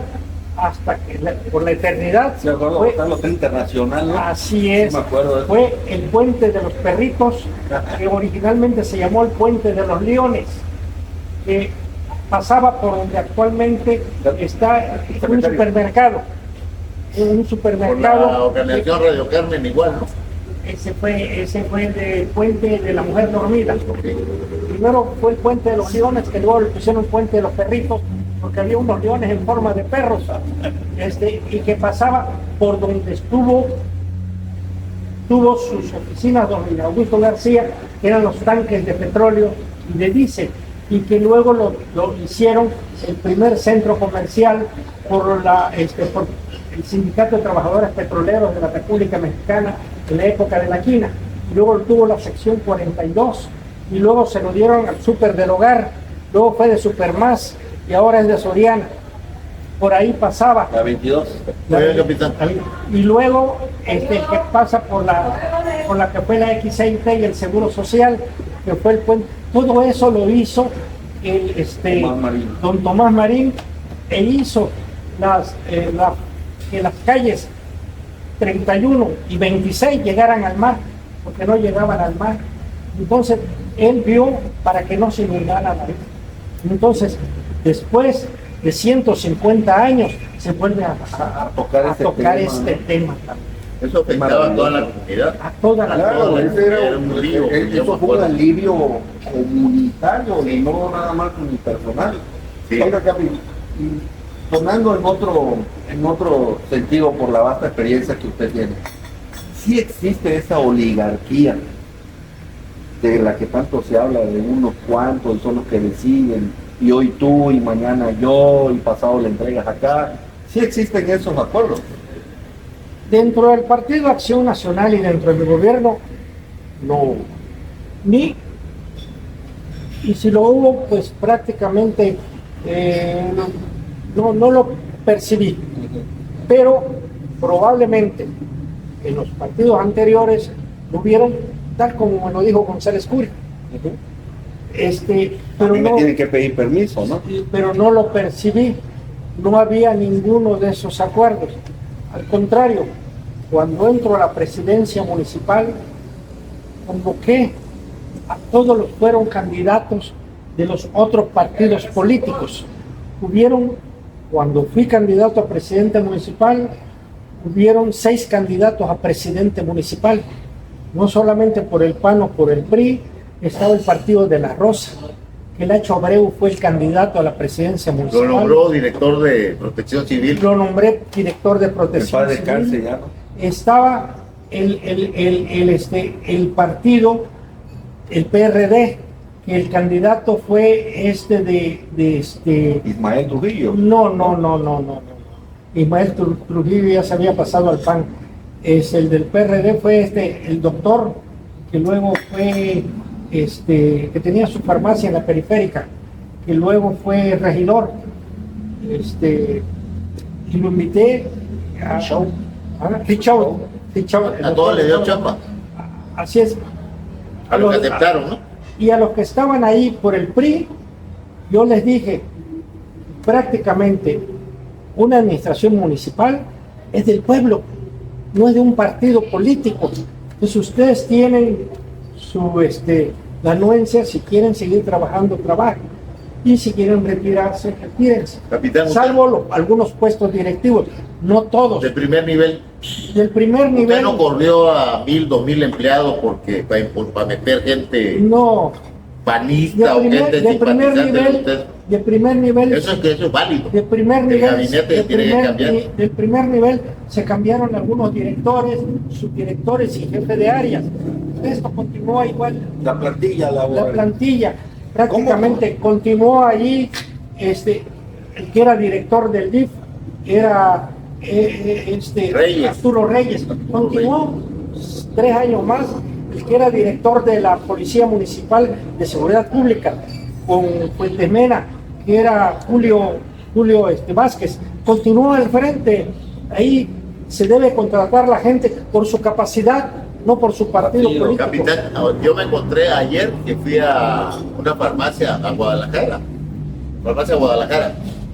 hasta que por la eternidad, ¿Se acuerda fue, del Hotel Internacional? ¿No? así es, Sí, me acuerdo de eso. fue el puente de los Perritos, que originalmente se llamó el puente de los Leones, que pasaba por donde actualmente está un supermercado. Un Por supermercado. la organización Radio Carmen igual, ¿no? Ese fue el puente de la mujer dormida. Primero fue el puente de los leones, que luego le pusieron el puente de los perritos, porque había unos leones en forma de perros, y que pasaba por donde tuvo sus oficinas don Augusto García, que eran los tanques de petróleo y de diésel, y que luego lo hicieron el primer centro comercial por el Sindicato de Trabajadores Petroleros de la República Mexicana en la época de la quina. Luego tuvo la sección 42 y luego se lo dieron al Súper del Hogar, luego fue de Supermás y ahora es de Soriana. Por ahí pasaba. La 22. Oiga, capitán. Y luego que pasa por la que fue la X6T y el Seguro Social, que fue el puente. Todo eso lo hizo don Tomás Marín, e hizo que las calles 31 y 26 llegaran al mar, porque no llegaban al mar. Entonces él vio para que no se inundara la vida. Entonces, después de 150 años, se vuelve a tocar este tema también. Eso afectaba a toda la comunidad. A toda la Claro, comunidad. ese Era un lío, yo me eso fue un acuerdo. alivio comunitario y no nada más unipersonal. Sí. Oiga, Capi, y tornando en otro sentido por la vasta experiencia que usted tiene, sí existe esa oligarquía de la que tanto se habla, de unos cuantos son los que deciden, y hoy tú, y mañana yo, y pasado le entregas acá. Sí existen esos acuerdos. Dentro del Partido Acción Nacional y dentro del gobierno, no. Y si lo hubo, pues prácticamente no lo percibí. Pero probablemente en los partidos anteriores lo hubieron, tal como me lo dijo González Curi. Pero me no, tienen que pedir permiso, ¿no? pero no lo percibí. No había ninguno de esos acuerdos. Al contrario, cuando entro a la presidencia municipal, convoqué a todos los que fueron candidatos de los otros partidos políticos. Cuando fui candidato a presidente municipal, hubieron 6 candidatos a presidente municipal. No solamente por el PAN o por el PRI, estaba el partido de La Rosa, que Lacho Abreu fue el candidato a la presidencia municipal. Lo nombró director de Protección Civil. Lo nombré director de Protección El padre Civil. cárcel ya, ¿no? Estaba el partido, el PRD, que el candidato fue Ismael Trujillo. No. Ismael Trujillo ya se había pasado al PAN. El del PRD fue el doctor, que luego fue que tenía su farmacia en la periférica, que luego fue regidor. Y lo invité a Show. Show. A todos les dio chamba. Así es. A los que aceptaron, ¿no? Y a los que estaban ahí por el PRI, yo les dije, prácticamente una administración municipal es del pueblo, no es de un partido político. Entonces ustedes tienen su la anuencia, si quieren seguir trabajando, trabajen. Y si quieren retirarse, retírense. Capitán, Salvo algunos puestos directivos, no todos. de primer nivel. Del primer Usted nivel. no corrió a 1,000, 2,000 empleados porque para meter gente No. panista o gente simpatizante de usted. De primer nivel. Eso es válido. De primer El nivel, gabinete tiene que cambiar. del primer nivel se cambiaron algunos directores, subdirectores y jefes de áreas. Esto continúa igual. La plantilla La laboral. plantilla prácticamente continuó allí. El que era director del DIF era Reyes. Arturo Reyes. Continuó 3 años más. El que era director de la Policía Municipal de Seguridad Pública con Fuentes Mena, que era Julio Vázquez, continuó al frente. Ahí se debe contratar la gente por su capacidad, no por su partido político. Capitán, yo me encontré ayer que fui a una farmacia a Guadalajara.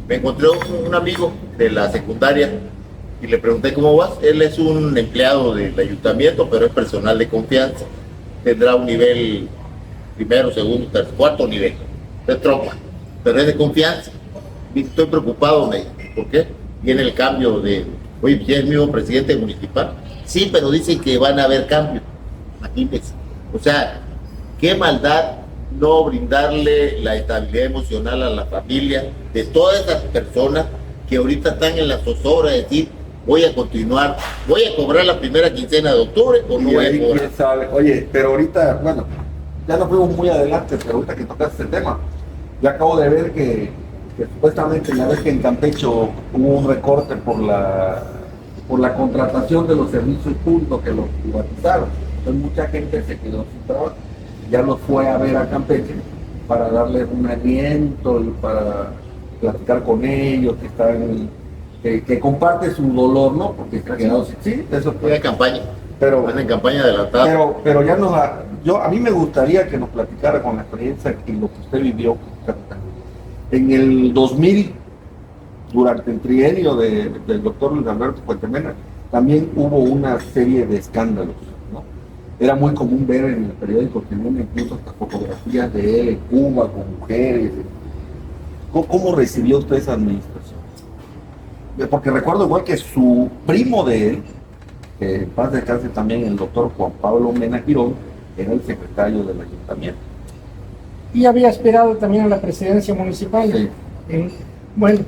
Me encontré un amigo de la secundaria y le pregunté cómo vas. Él es un empleado del ayuntamiento, pero es personal de confianza. Tendrá un nivel primero, segundo, tercer, cuarto nivel de tropa, pero es de confianza. Y estoy preocupado, me dijo. ¿Por qué? Viene el cambio de, oye, ya es mi nuevo presidente municipal. Sí, pero dicen que van a haber cambios. Imagínense. O sea, qué maldad no brindarle la estabilidad emocional a la familia de todas esas personas que ahorita están en la zozobra de decir, voy a continuar, voy a cobrar la primera quincena de octubre o no Y voy ahí, a cobrar. quién sabe. Oye, pero ahorita, bueno, ya no fuimos muy adelante, pero ahorita que tocaste ese tema, yo acabo de ver que supuestamente ya ves que en Campecho hubo un recorte por la contratación de los servicios públicos que los privatizaron. Entonces mucha gente se quedó sin trabajo. Ya los fue a ver a Campeche para darles un aliento y para platicar con ellos, que comparte su dolor, ¿no? Porque se ha quedado sin... Sí, eso Fue fue. de campaña, Pero, van en campaña adelantada. pero ya a mí me gustaría que nos platicara con la experiencia y lo que usted vivió, capitán. En el 2000, durante el trienio del doctor Luis Alberto Fuentes Mena, también hubo una serie de escándalos, ¿no? Era muy común ver en el periódico que incluso hasta fotografías de él en Cuba con mujeres. ¿Cómo recibió usted esa administración? Porque recuerdo igual que su primo de él, que en paz descanse también, el doctor Juan Pablo Mena Girón, era el secretario del ayuntamiento. Y había aspirado también a la presidencia municipal. Sí. Bueno,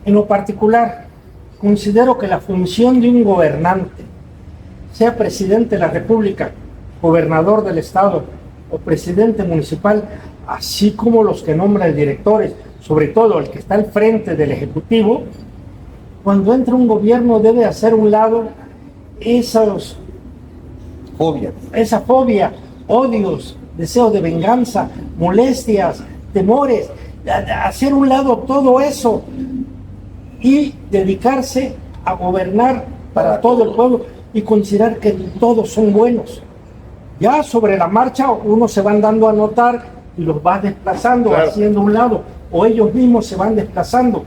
en lo particular, considero que la función de un gobernante, sea presidente de la República, gobernador del estado o presidente municipal, así como los que nombran directores, sobre todo el que está al frente del Ejecutivo, cuando entra un gobierno debe hacer a un lado esa fobia, odios, deseos de venganza, molestias, temores, hacer a un lado todo eso y dedicarse a gobernar para todo el pueblo y considerar que todos son buenos. Ya sobre la marcha uno se van dando a notar y los va desplazando, claro, haciendo a un lado, o ellos mismos se van desplazando.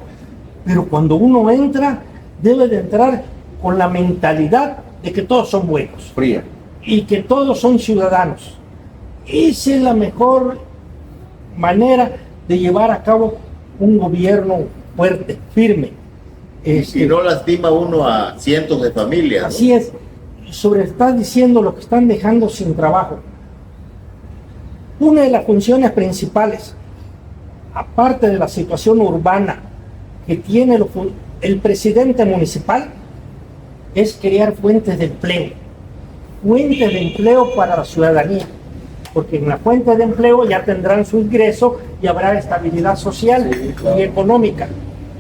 Pero cuando uno entra, debe de entrar con la mentalidad de que todos son buenos. Fría. Y que todos son ciudadanos. Esa es la mejor manera de llevar a cabo un gobierno fuerte, firme. Y no lastima uno a cientos de familias, ¿no? Así es. Está diciendo lo que están dejando sin trabajo. Una de las funciones principales, aparte de la situación urbana que tiene el presidente municipal, es crear fuentes de empleo. Fuentes de empleo para la ciudadanía. Porque en la fuente de empleo ya tendrán su ingreso y habrá estabilidad social, sí, claro, y económica.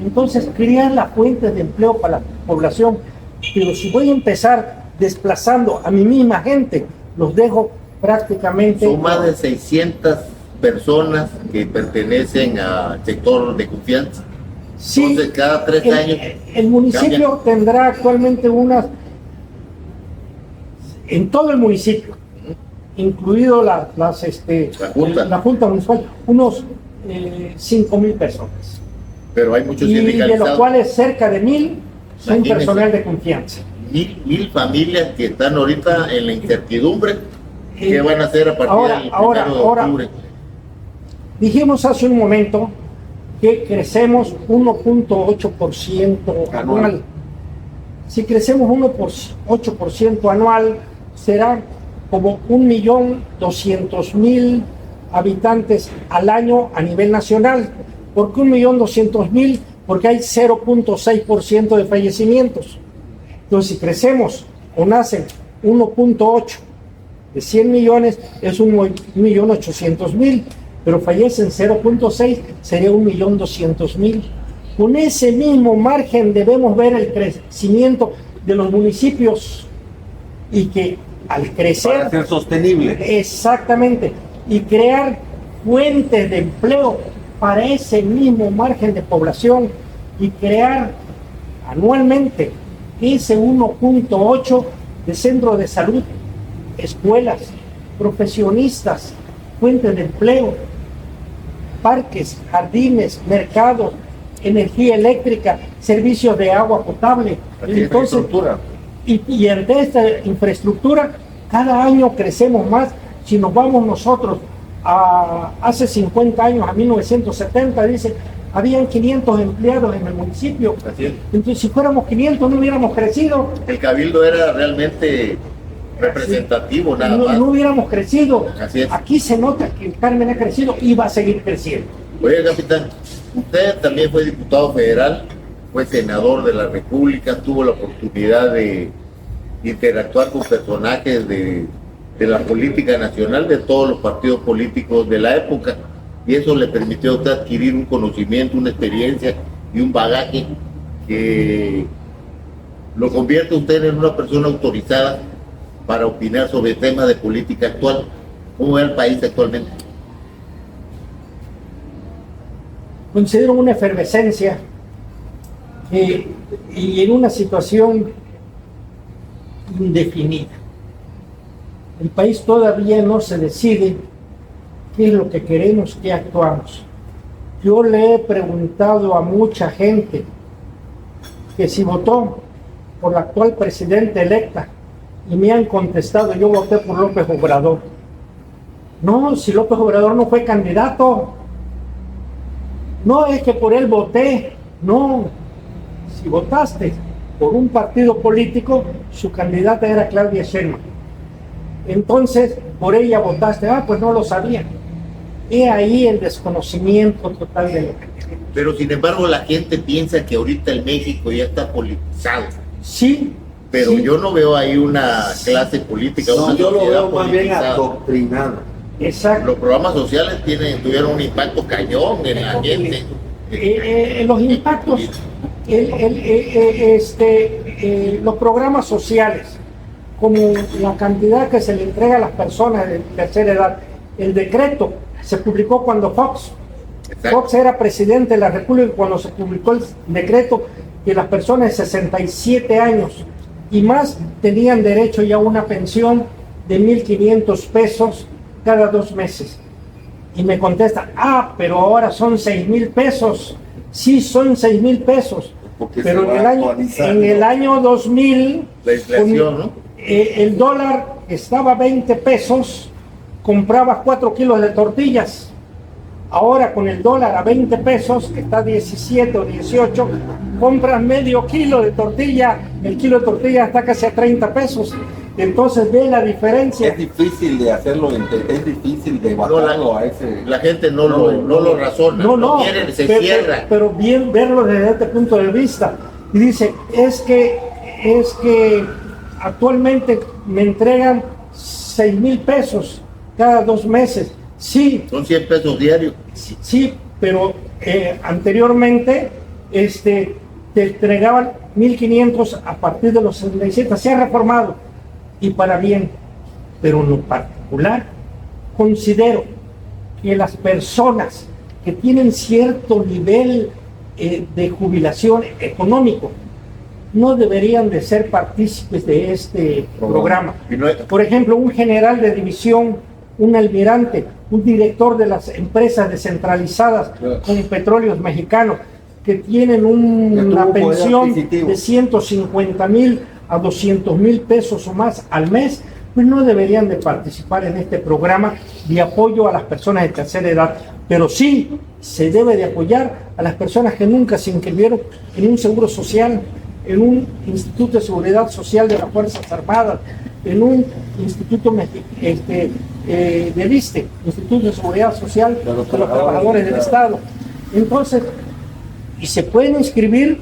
Entonces, crear las fuentes de empleo para la población. Pero si voy a empezar desplazando a mi misma gente, los dejo prácticamente... Son más de 600 personas que pertenecen al sector de confianza. Sí, Entonces, cada 3 años. el municipio tendrá actualmente en todo el municipio, incluido la Junta Municipal, unos 5,000 personas. Pero hay muchos Y de sindicalizados. los cuales cerca de 1,000 son Imagínense. personal de confianza. Mil familias que están ahorita en la incertidumbre. ¿Qué van a hacer a partir del 1 de octubre? Dijimos hace un momento que crecemos 1.8% anual. Si crecemos 1.8% anual, será como 1.200.000 habitantes al año a nivel nacional. ¿Por qué 1.200.000? Porque hay 0.6% de fallecimientos. Entonces, si crecemos o nacen 1.8 de 100 millones, es 1.800.000, pero fallecen 0.6, sería 1.200.000. Con ese mismo margen debemos ver el crecimiento de los municipios y que al crecer... Para ser sostenible. Exactamente, y crear fuentes de empleo para ese mismo margen de población y crear anualmente ese 1.8 de centros de salud, escuelas, profesionistas, fuentes de empleo, parques, jardines, mercados, energía eléctrica, servicios de agua potable. Entonces, y ante esta infraestructura, cada año crecemos más. Si nos vamos nosotros a hace 50 años, a 1970, dice, habían 500 empleados en el municipio. Así es. Entonces, si fuéramos 500, no hubiéramos crecido. El cabildo era realmente representativo, nada más. No hubiéramos crecido. Así es. Aquí se nota que el Carmen ha crecido y va a seguir creciendo. Oye, capitán, usted también fue diputado federal, fue senador de la República, tuvo la oportunidad de interactuar con personajes de la política nacional, de todos los partidos políticos de la época, y eso le permitió a usted adquirir un conocimiento, una experiencia y un bagaje que lo convierte a usted en una persona autorizada para opinar sobre temas de política actual. ¿Cómo ve el país actualmente? Considero una efervescencia y en una situación indefinida. El país todavía no se decide qué es lo que queremos, qué actuamos. Yo le he preguntado a mucha gente que si votó por la actual presidenta electa y me han contestado, yo voté por López Obrador. No, si López Obrador no fue candidato. No, es que por él voté. No, si votaste por un partido político, su candidata era Claudia Sheinbaum. Entonces, por ella votaste. Pues no lo sabía. He ahí el desconocimiento total de lo que queremos. Pero sin embargo la gente piensa que ahorita el México ya está politizado. Sí. Pero sí, yo no veo ahí una clase política, No, una yo lo sociedad veo más bien politizada. adoctrinado. exacto. Los programas sociales tuvieron un impacto cañón en la gente. Los impactos, los programas sociales, como la cantidad que se le entrega a las personas de tercera edad. El decreto se publicó cuando Fox era presidente de la República, cuando se publicó el decreto que las personas de 67 años y más tenían derecho ya a una pensión de 1,500 pesos cada 2 meses. Y me contesta, pero ahora son 6,000 pesos. Sí, son 6,000 pesos. Porque Pero se va actualizando. en el año 2000, La inflación, ¿no? el dólar estaba a 20 pesos, comprabas 4 kilos de tortillas. Ahora con el dólar a 20 pesos, que está 17 o 18, compras medio kilo de tortilla, el kilo de tortilla está casi a 30 pesos. Entonces ve la diferencia. Es difícil de hacerlo, es difícil de bajarlo a ese... La gente no lo razona, No, se pero, cierra. pero bien verlo desde este punto de vista. Y dice, es que actualmente me entregan 6,000 pesos cada 2 meses. Sí, Son 100 pesos diarios. sí, pero anteriormente te entregaban 1,500 a partir de los 67. Se ha reformado y para bien, pero en lo particular considero que las personas que tienen cierto nivel de jubilación económico no deberían de ser partícipes de este programa. Por ejemplo, un general de división, un almirante, un director de las empresas descentralizadas como Petróleos Mexicanos, que tienen una pensión de 150,000 a 200,000 pesos o más al mes, pues no deberían de participar en este programa de apoyo a las personas de tercera edad. Pero sí se debe de apoyar a las personas que nunca se inscribieron en un seguro social, en un Instituto de Seguridad Social de las Fuerzas Armadas, en un Instituto del ISSSTE, Instituto de Seguridad Social de los Trabajadores del Estado. Entonces, y se pueden inscribir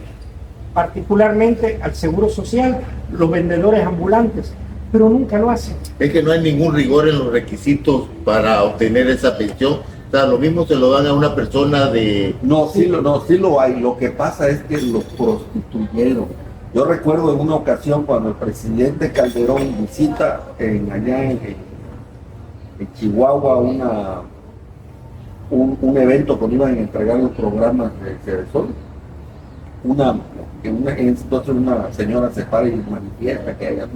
particularmente al Seguro Social los vendedores ambulantes, pero nunca lo hacen. Es que no hay ningún rigor en los requisitos para obtener esa pensión. O sea, lo mismo se lo dan a una persona de... No, sí lo hay. Lo que pasa es que los prostituyeron. Yo recuerdo en una ocasión cuando el presidente Calderón visita allá en Chihuahua un evento cuando iban a entregar los programas de Cedesol. Entonces una señora se para y manifiesta que a ella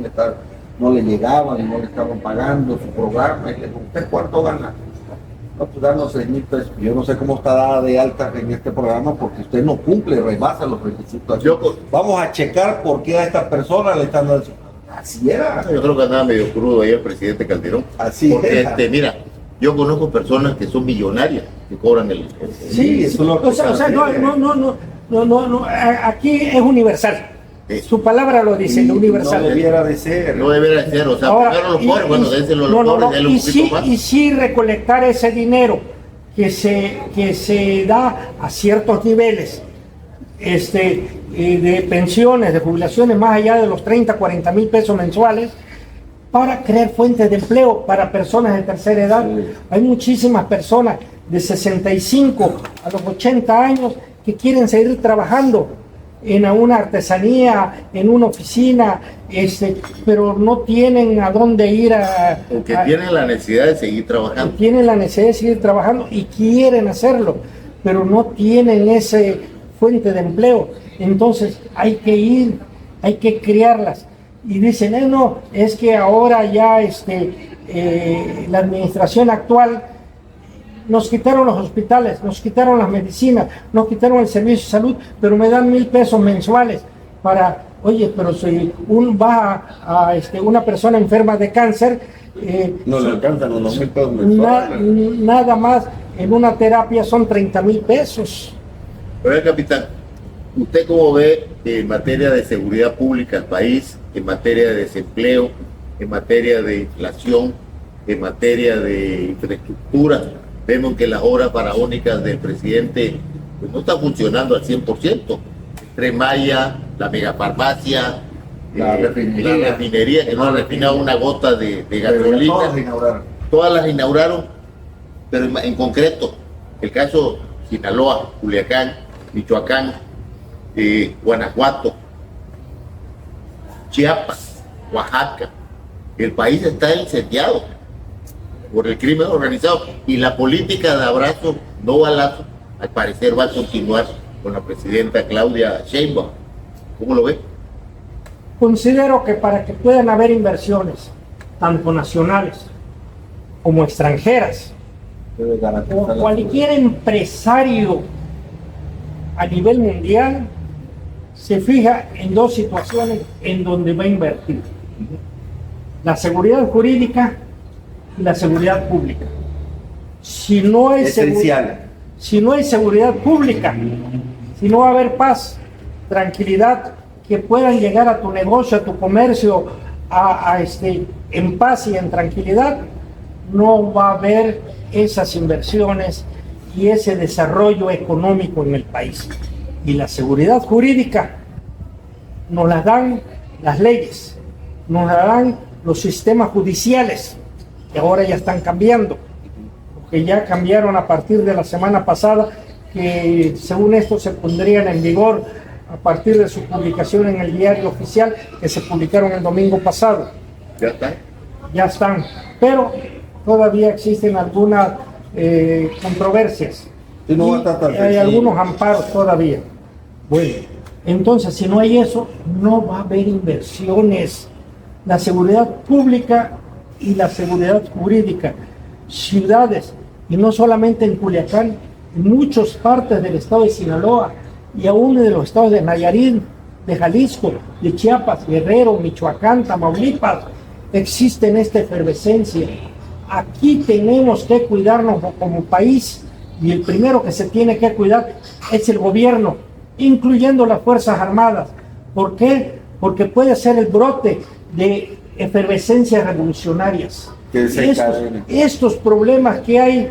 no le llegaban y no le estaban pagando su programa, y le dijo, ¿usted cuánto gana? No, pues danos 6,000 pesos. Yo no sé cómo está dada de alta en este programa porque usted no cumple, rebasa los requisitos. Vamos a checar por qué a esta persona le están dando. Así era. Yo creo que andaba medio crudo ahí el presidente Calderón. Así porque era. Mira, yo conozco personas que son millonarias que cobran el sí, eso lo que no, aquí es universal. Sí. Su palabra lo dice, lo universal. No debiera de ser. No debería de ser, o sea, ahora, primero los pobres, bueno, déselo a los pobres, denle un poquito más. Y sí recolectar ese dinero que se da a ciertos niveles de pensiones, de jubilaciones más allá de los 30, 40 mil pesos mensuales, para crear fuentes de empleo para personas de tercera edad. Sí. Hay muchísimas personas de 65 a los 80 años que quieren seguir trabajando en una artesanía, en una oficina, pero no tienen a dónde ir porque tienen la necesidad de seguir trabajando. Tienen la necesidad de seguir trabajando y quieren hacerlo, pero no tienen ese fuente de empleo. Entonces hay que ir, hay que criarlas. Y dicen, no, es que ahora ya la administración actual nos quitaron los hospitales, nos quitaron las medicinas, nos quitaron el servicio de salud, pero me dan 1,000 pesos mensuales para, oye, pero si una persona enferma de cáncer, no le alcanzan los 2,000 pesos mensuales. Nada más en una terapia son 30,000 pesos. Oiga, capitán, ¿usted cómo ve en materia de seguridad pública el país, en materia de desempleo, en materia de inflación, en materia de infraestructura? Vemos que las obras faraónicas del presidente pues, no están funcionando al 100%. Tren Maya, la megafarmacia, la refinería, que no ha refinado una gota de gasolina. Todas las inauguraron, pero en concreto, el caso Sinaloa, Culiacán, Michoacán, Guanajuato, Chiapas, Oaxaca, el país está incendiado por el crimen organizado y la política de abrazo, no balazo, al parecer va a continuar con la presidenta Claudia Sheinbaum. ¿Cómo lo ve? Considero que para que puedan haber inversiones, tanto nacionales como extranjeras, o cualquier empresario a nivel mundial se fija en dos situaciones en donde va a invertir: la seguridad jurídica y la seguridad pública. Si no hay seguridad pública, si no va a haber paz, tranquilidad, que puedan llegar a tu negocio, a tu comercio, en paz y en tranquilidad, no va a haber esas inversiones y ese desarrollo económico en el país. Y la seguridad jurídica nos la dan las leyes, nos la dan los sistemas judiciales, que ahora ya están cambiando, porque ya cambiaron a partir de la semana pasada, que según esto se pondrían en vigor a partir de su publicación en el diario oficial, que se publicaron el domingo pasado. ¿Ya están? Ya están, pero todavía existen algunas controversias. Sí, no Y va a estar tan hay sencillo. algunos amparos todavía. Bueno, entonces si no hay eso, no va a haber inversiones. La seguridad pública y la seguridad jurídica, ciudades, y no solamente en Culiacán, en muchas partes del estado de Sinaloa y aún de los estados de Nayarit, de Jalisco, de Chiapas, Guerrero, Michoacán, Tamaulipas, existe esta efervescencia. Aquí tenemos que cuidarnos como país, y el primero que se tiene que cuidar es el gobierno, incluyendo las Fuerzas Armadas. ¿Por qué? Porque puede ser el brote de efervescencias revolucionarias. Que se encadenen. Estos problemas que hay,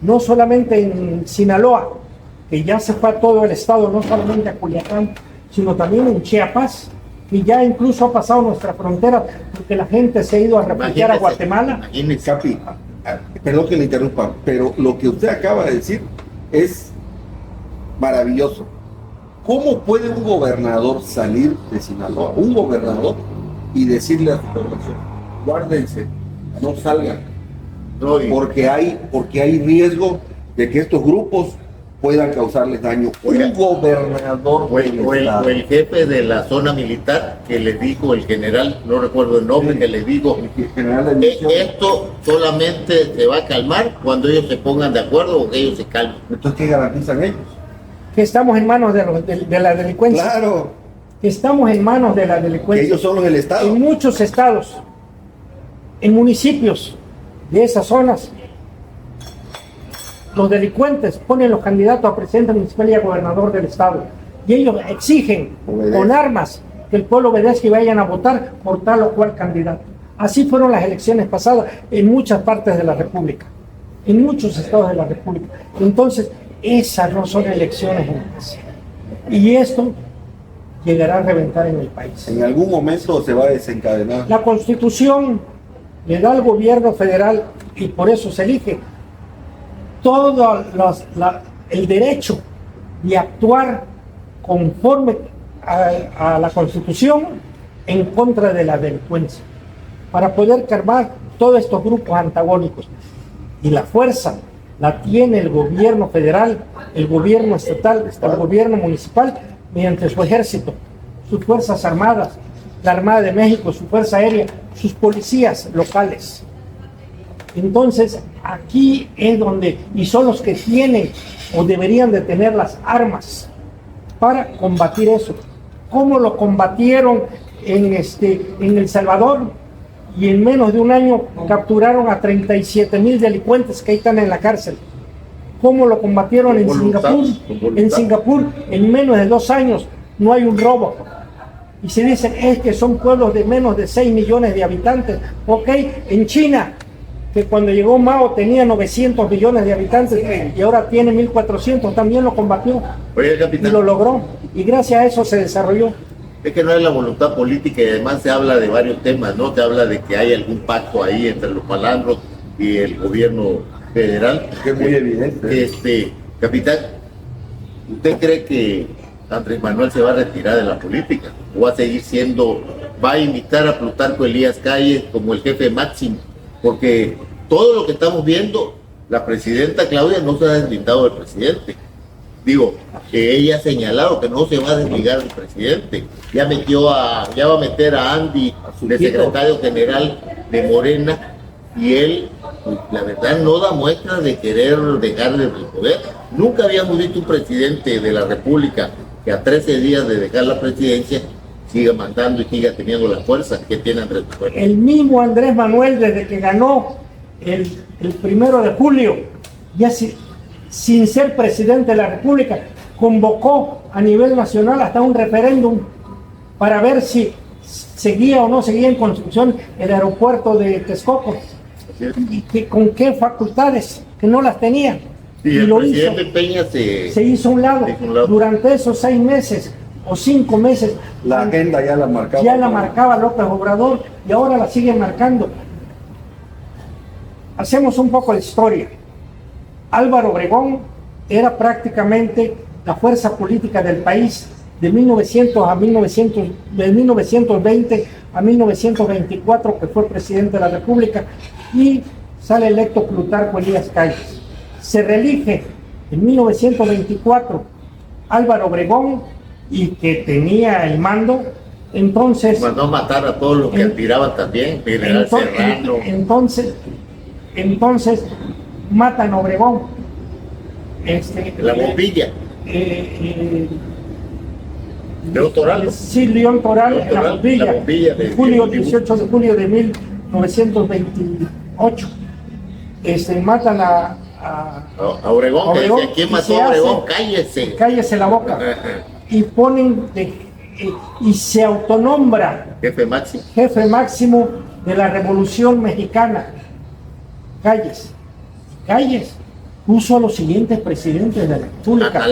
no solamente en Sinaloa, que ya se fue a todo el estado, no solamente a Culiacán, sino también en Chiapas, que ya incluso ha pasado nuestra frontera, porque la gente se ha ido a refugiar a Guatemala. Imagínese. Capi, perdón que le interrumpa, pero lo que usted acaba de decir es maravilloso. ¿Cómo puede un gobernador salir de Sinaloa, un gobernador, y decirle a su población, guárdense, no salgan, No, y- porque hay riesgo de que estos grupos puedan causarles daño? Oiga, Un gobernador o el, del o el- estado. o el jefe de la zona militar que le dijo, el general, no recuerdo el nombre, Sí. que le dijo, El general de división. esto solamente se va a calmar cuando ellos se pongan de acuerdo o que ellos se calmen. Entonces, ¿qué garantizan ellos? Que estamos en manos de la delincuencia. Claro, Que estamos en manos de la que delincuencia. ellos son los del estado. En muchos estados, en municipios de esas zonas, los delincuentes ponen los candidatos a presidente municipal y a gobernador del estado. Y ellos exigen Obedece. con armas que el pueblo obedezca y vayan a votar por tal o cual candidato. Así fueron las elecciones pasadas en muchas partes de la República, en muchos estados de la República. Entonces, esas no son elecciones en paz. Y esto llegará a reventar en el país. En algún momento se va a desencadenar. La Constitución le da al gobierno federal, y por eso se elige, todo el derecho de actuar conforme a la Constitución en contra de la delincuencia, para poder calmar todos estos grupos antagónicos. Y la fuerza la tiene el gobierno federal, el gobierno estatal, el gobierno municipal, mediante su ejército, sus fuerzas armadas, la Armada de México, su fuerza aérea, sus policías locales. Entonces, aquí es donde, y son los que tienen o deberían de tener las armas para combatir eso. ¿Cómo lo combatieron en El Salvador? Y en menos de un año capturaron a 37,000 delincuentes que ahí están en la cárcel. ¿Cómo lo combatieron en Con voluntad, Singapur? con voluntad. En Singapur, en menos de 2 años, no hay un robo. Y se dicen, es que son pueblos de menos de 6 millones de habitantes. Ok, en China, que cuando llegó Mao tenía 900 millones de habitantes y ahora tiene 1,400, también lo combatió Oye, y capitán, lo logró. Y gracias a eso se desarrolló. es que no hay la voluntad política y además se habla de varios temas, ¿no? Se habla de que hay algún pacto ahí entre los malandros y el gobierno federal. Que es muy evidente. Capitán, ¿usted cree que Andrés Manuel se va a retirar de la política? ¿O va a seguir siendo, va a invitar a Plutarco Elías Calles como el jefe máximo? Porque todo lo que estamos viendo, la presidenta Claudia no se ha deslindado del presidente. Digo, que ella ha señalado que no se va a desligar del presidente. Ya va a meter a Andy, de secretario general de Morena, y él, pues, la verdad, no da muestras de querer dejarle el poder. Nunca habíamos visto un presidente de la República que a 13 días de dejar la presidencia siga mandando y siga teniendo la fuerza que tiene Andrés Manuel. El mismo Andrés Manuel, desde que ganó el 1 de julio, ya sin ser presidente de la República, convocó a nivel nacional hasta un referéndum para ver si seguía o no seguía en construcción el aeropuerto de Texcoco. ¿Y con qué facultades? Que no las tenía. Y Y el lo hizo. presidente Peña Se hizo a un lado. se hizo a un lado. Durante esos 6 meses o 5 meses, La agenda ya la marcaba. ya la marcaba López Obrador y ahora la sigue marcando. Hacemos un poco de historia. Álvaro Obregón era prácticamente la fuerza política del país de 1920 a 1924, que fue presidente de la República, y sale electo Plutarco Elías Calles. se reelige en 1924 Álvaro Obregón y que tenía el mando, entonces... Mandó matar a todos los que tiraban también, General Serrano. Entonces matan a Obregón. La bombilla. León Toral. Sí, León Toral, la bombilla de julio, 18 de julio de 1928. Matan a Obregón, que decía, ¿quién mató a Obregón? Cállese la boca. Y ponen y se autonombra jefe máximo de la Revolución Mexicana. Calles puso a los siguientes presidentes de la República: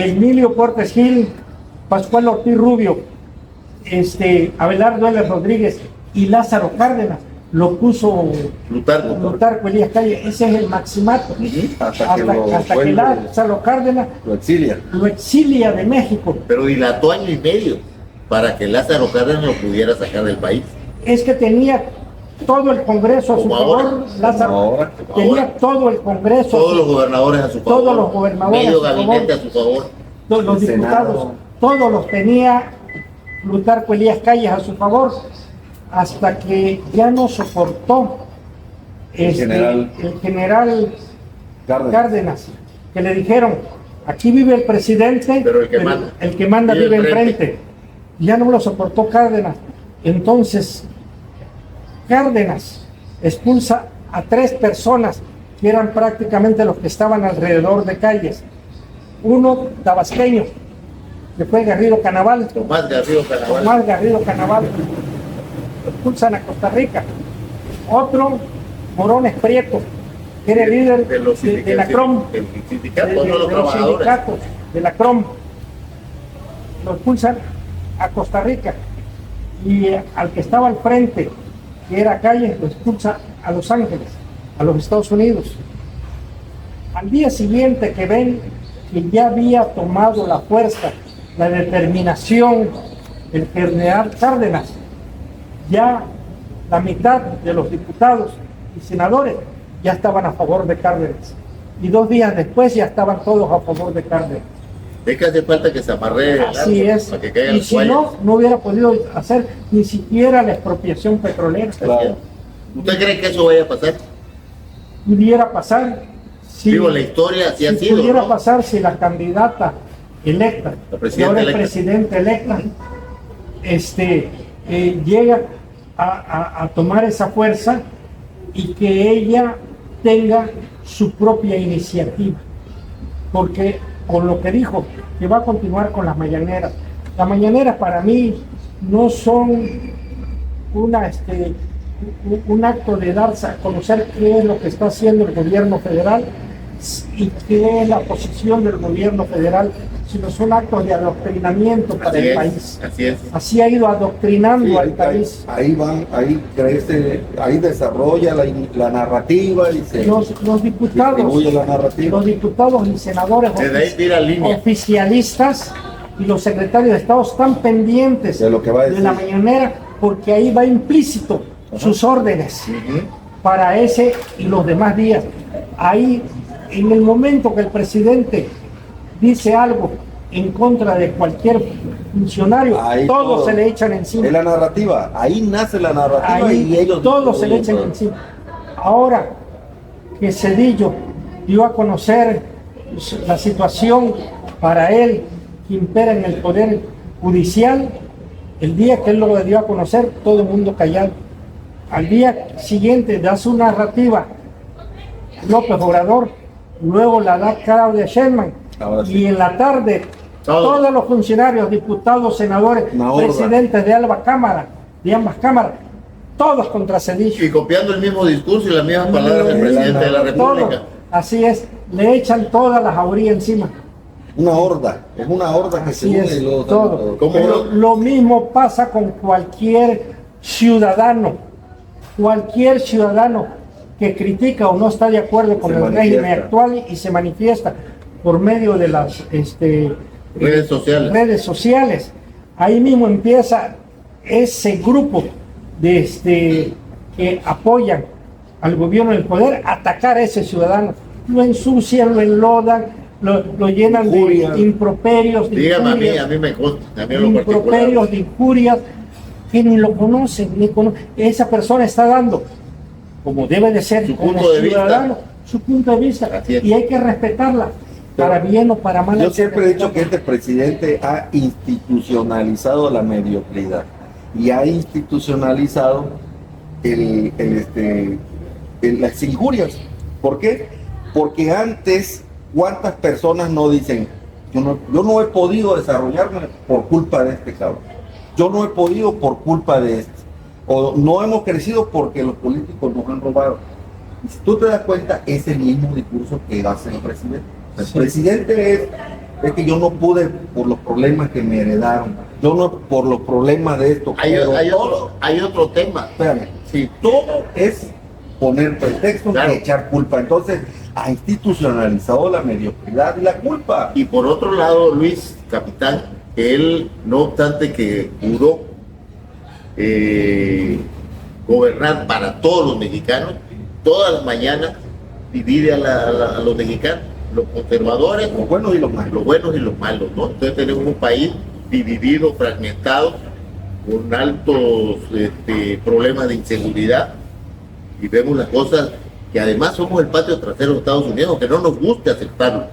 Emilio Portes Gil, Pascual Ortiz Rubio, Abelardo L. Rodríguez y Lázaro Cárdenas. Lo puso Plutarco Elías Calles. Ese es el maximato. Hasta que Lázaro Cárdenas lo exilia de México. Pero dilató año y medio para que Lázaro Cárdenas lo pudiera sacar del país. Es que tenía todo el Congreso a su favor, Lázaro. Tenía todo el Congreso. Todos los gobernadores a su favor. Todos los gobernadores. Medio gabinete a su favor. Todos los diputados. Todos los tenía Plutarco Elías Calles a su favor. Hasta que ya no soportó el general Cárdenas, que le dijeron: aquí vive el presidente, pero el que manda vive enfrente. Ya no lo soportó Cárdenas. Entonces Cárdenas expulsa a 3 personas que eran prácticamente los que estaban alrededor de Calles. Uno tabasqueño, que fue Garrido Canaval. Tomás Garrido Canaval. Expulsan a Costa Rica. Otro, Morones Prieto, que era el líder de la CROM, de los sindicatos de la CROM. Lo expulsan a Costa Rica. Y al que estaba al frente, que era Calles, lo expulsa a Los Ángeles, a los Estados Unidos. Al día siguiente que ven que ya había tomado la fuerza, la determinación, el general Cárdenas, ya la mitad de los diputados y senadores ya estaban a favor de Cárdenas. Y 2 días después ya estaban todos a favor de Cárdenas. Es que hace falta que se amarre Así es. Para que caigan y si no hubiera podido hacer ni siquiera la expropiación petrolera. Claro. ¿Usted cree que eso vaya a pasar? Pudiera pasar. La historia así ha sido. Pudiera pasar si la candidata electa, y ahora el presidente electa, llega a tomar esa fuerza y que ella tenga su propia iniciativa. Porque con lo que dijo, que va a continuar con las mañaneras. Las mañaneras para mí no son un acto de darse a conocer qué es lo que está haciendo el gobierno federal y qué es la posición del gobierno federal, sino son actos de adoctrinamiento para el país. Así ha ido adoctrinando al país. Ahí crece, ahí desarrolla la narrativa y se los diputados, la narrativa. Los diputados y senadores oficialistas y los secretarios de Estado están pendientes de lo que va a decir, de la mañanera, porque ahí va implícito sus órdenes para ese y los demás días. Ahí, en el momento que el presidente dice algo en contra de cualquier funcionario, todos se le echan encima. Es la narrativa, ahí nace la narrativa, ahí y ellos todos se le echan encima. Ahora que Zedillo dio a conocer la situación para él que impera en el poder judicial, el día que él lo dio a conocer, todo el mundo callado. Al día siguiente da su narrativa López Obrador, luego la da Claudia Sheinbaum, y en la tarde todos los funcionarios, diputados, senadores, presidentes de ambas cámaras, todos contra Zedillo. Y copiando el mismo discurso y las mismas palabras del presidente de la República. Todo, así es, le echan todas las jaurías encima. Es una horda que así se es, une todo. Lo mismo pasa con cualquier ciudadano que critica o no está de acuerdo con el régimen actual y se manifiesta por medio de las redes sociales. Ahí mismo empieza ese grupo de que apoyan al gobierno del poder a atacar a ese ciudadano lo ensucian, lo enlodan, lo llenan Injurias. de improperios, de Dígame a injurias, mí me consta, a mí en lo particular. improperios, de injurias, que ni lo conocen, esa persona está dando, como debe de ser, Su como punto de ciudadano, vista. su punto de vista, Así es. y hay que respetarla, para bien o para mal. Yo hay que siempre he dicho que respetarla. este presidente ha institucionalizado la mediocridad y ha institucionalizado las injurias. ¿Por qué? Porque antes, ¿cuántas personas no dicen, yo no he podido desarrollarme por culpa de este cabrón? Yo no he podido por culpa de este. O no hemos crecido porque los políticos nos han robado. Y si tú te das cuenta, es el mismo discurso que hace el presidente. El presidente es que yo no pude por los problemas que me heredaron, yo no por los problemas de esto. Pero todo, Hay otro tema. espérame, Sí. todo es poner pretextos Claro. y echar culpa. Entonces ha institucionalizado la mediocridad y la culpa. Y por otro lado, Luis, capitán, él, no obstante que juró gobernar para todos los mexicanos, todas las mañanas divide a los mexicanos, los conservadores, Los buenos y los malos. los buenos y los malos, ¿no? Entonces tenemos un país dividido, fragmentado, con altos problemas de inseguridad, y vemos las cosas que además somos el patio trasero de Estados Unidos, que no nos guste aceptarlo.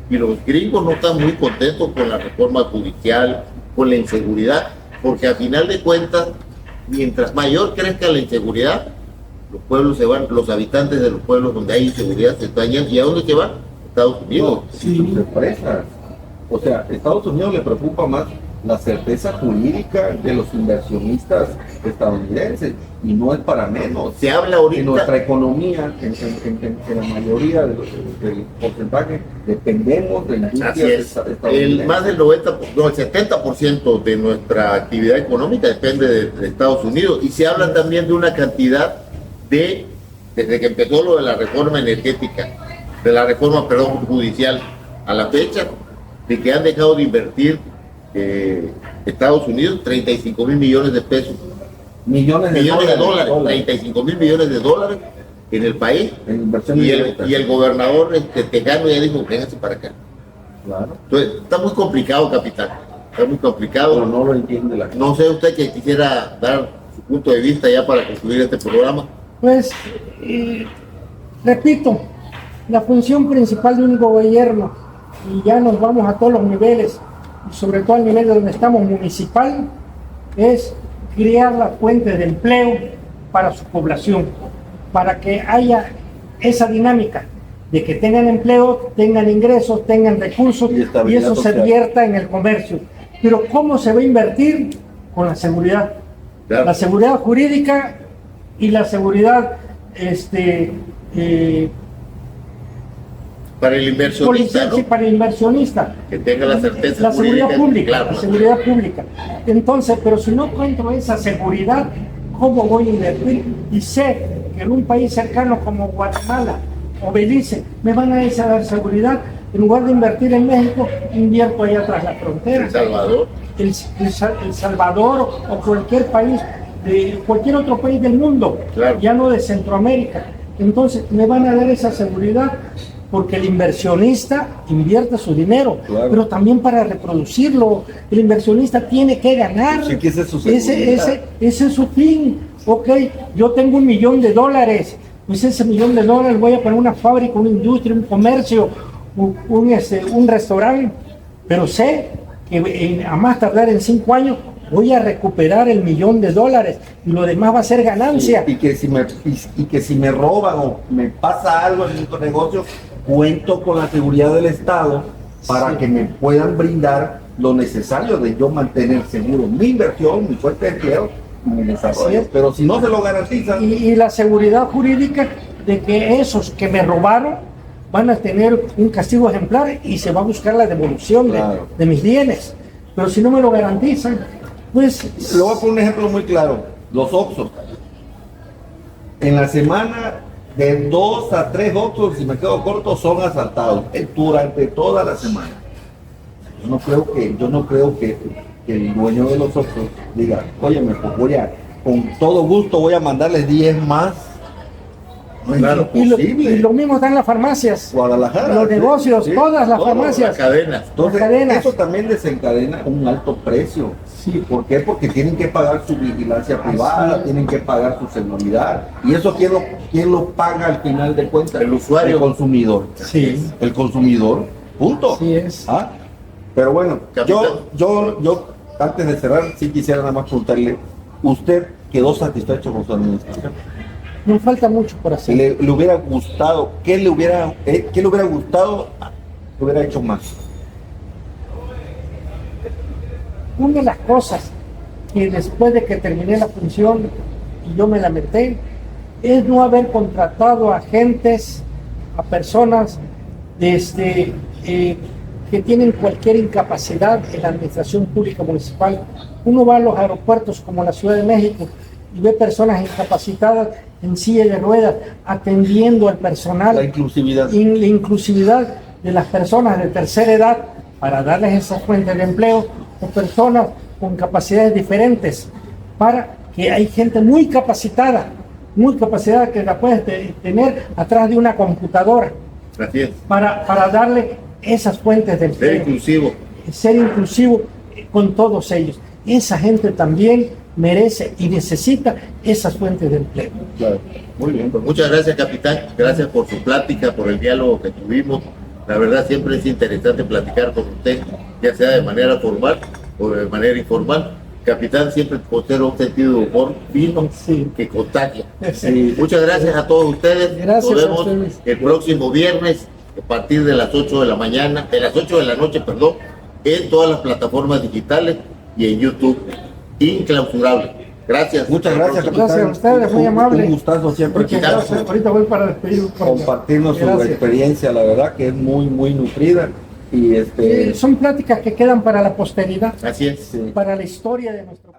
Y los gringos no están muy contentos con la reforma judicial, con la inseguridad, porque a final de cuentas, mientras mayor crezca la inseguridad, los pueblos se van, los habitantes de los pueblos donde hay inseguridad se están yendo. ¿Y a dónde se van? Estados Unidos. No, sí, sus empresas. O sea, a Estados Unidos le preocupa más la certeza jurídica de los inversionistas estadounidenses, y no es para menos. Se habla En nuestra ahorita, economía, en la mayoría del porcentaje, dependemos de así industrias es, estadounidenses. más del 90, no, el 70% de nuestra actividad económica depende de Estados Unidos, y se habla también de una cantidad desde que empezó lo de la reforma energética, de la reforma, perdón, judicial, a la fecha, de que han dejado de invertir Estados Unidos 35,000 millones de pesos, millones de dólares, 35,000 millones de dólares en el país, en inversión y directa. el gobernador Tejano ya dijo, vénganse para acá. Claro, Entonces, está muy complicado, capitán, está muy pero complicado. no lo entiende la gente. No sé usted que quisiera dar su punto de vista ya para concluir este programa. Pues, repito, la función principal de un gobierno, y ya nos vamos a todos los niveles, y sobre todo al nivel de donde estamos, municipal, es crear la fuente de empleo para su población, para que haya esa dinámica de que tengan empleo, tengan ingresos, tengan recursos, Y y estabilidad eso se social. vierta en el comercio. Pero ¿cómo se va a invertir? Con la seguridad. Claro. La seguridad jurídica y la seguridad Para el inversionista, policial, ¿no? sí, para el inversionista. Que tenga la certeza La seguridad jurídica, pública, claro. la seguridad pública. Entonces, pero si no encuentro esa seguridad, ¿cómo voy a invertir? Y sé que en un país cercano como Guatemala o Belice me van a dar seguridad. En lugar de invertir en México, invierto allá tras la frontera. El Salvador. El Salvador o cualquier país, de cualquier otro país del mundo, Claro. ya no de Centroamérica. Entonces me van a dar esa seguridad porque el inversionista invierte su dinero, Claro. pero también para reproducirlo. El inversionista tiene que ganar. Sí, que esa es su ese seguridad. es su fin. Ok, yo tengo $1 millón, pues ese $1 millón voy a poner una fábrica, una industria, un comercio, un restaurante, pero sé que a más tardar en 5 años voy a recuperar el $1 millón y lo demás va a ser ganancia. Y que si me roban o me pasa algo en estos negocios, cuento con la seguridad del Estado para Sí. que me puedan brindar lo necesario de yo mantener seguro mi inversión, mi fuente de empleo y mi Así desarrollo. es. Pero si no se lo garantizan, Y la seguridad jurídica de que esos que me robaron van a tener un castigo ejemplar y se va a buscar la devolución Claro. de mis bienes. Pero si no me lo garantizan, pues le voy a poner un ejemplo muy claro. Los Oxxos. En la semana, de 2 a 3 Oxxos, si me quedo corto, son asaltados durante toda la semana. Yo no creo que el dueño de los Oxxos diga, óyeme, pues con todo gusto voy a mandarles 10 más No es Claro. imposible. Y lo mismo está en las farmacias, Guadalajara. los sí, negocios, sí. todas las Todo, farmacias. las cadenas. Entonces, Las cadenas. eso también desencadena un alto precio. Sí. ¿Por qué? Porque tienen que pagar su vigilancia privada, tienen que pagar su seguridad. ¿Y eso quién lo paga al final de cuentas? El usuario. El consumidor. Sí. El consumidor. Punto. Así es. ¿Ah? Pero bueno, Capitán. yo antes de cerrar, sí quisiera nada más preguntarle, ¿usted quedó satisfecho con su administración? Nos falta mucho por hacer. ¿Le hubiera gustado, qué le hubiera gustado que hubiera hecho más? Una de las cosas que después de que terminé la función y yo me lamenté es no haber contratado a agentes, a personas que tienen cualquier incapacidad en la administración pública municipal. Uno va a los aeropuertos como la Ciudad de México y ve personas incapacitadas en silla de ruedas atendiendo al personal. La inclusividad. Y la inclusividad de las personas de tercera edad para darles esas fuentes de empleo, o personas con capacidades diferentes, para que hay gente muy capacitada que la puedes tener atrás de una computadora Así es. para darle esas fuentes de Ser empleo, inclusivo. ser inclusivo con todos ellos. Esa gente también merece y necesita esas fuentes de empleo. Claro. Muy bien. Pues muchas gracias, capitán. Gracias por su plática, por el diálogo que tuvimos. La verdad siempre es interesante platicar con usted, ya sea de manera formal o de manera informal. Capitán siempre conserva un sentido de humor fino Sí. que contagia. Sí. Muchas gracias a todos ustedes. Gracias Nos a vemos ustedes. el próximo viernes a partir de las 8 de la mañana, de las 8 de la noche, perdón, en todas las plataformas digitales y en YouTube. Inclausurable. Gracias. Muchas gracias, capitán. Gracias a ustedes, muy amable. Un gustazo siempre Muchas Capitán. gracias. Ahorita voy para despedir. compartirnos su Gracias. experiencia, la verdad que es muy, muy nutrida. Y Son pláticas que quedan para la posteridad, Así es. sí. para la historia de nuestro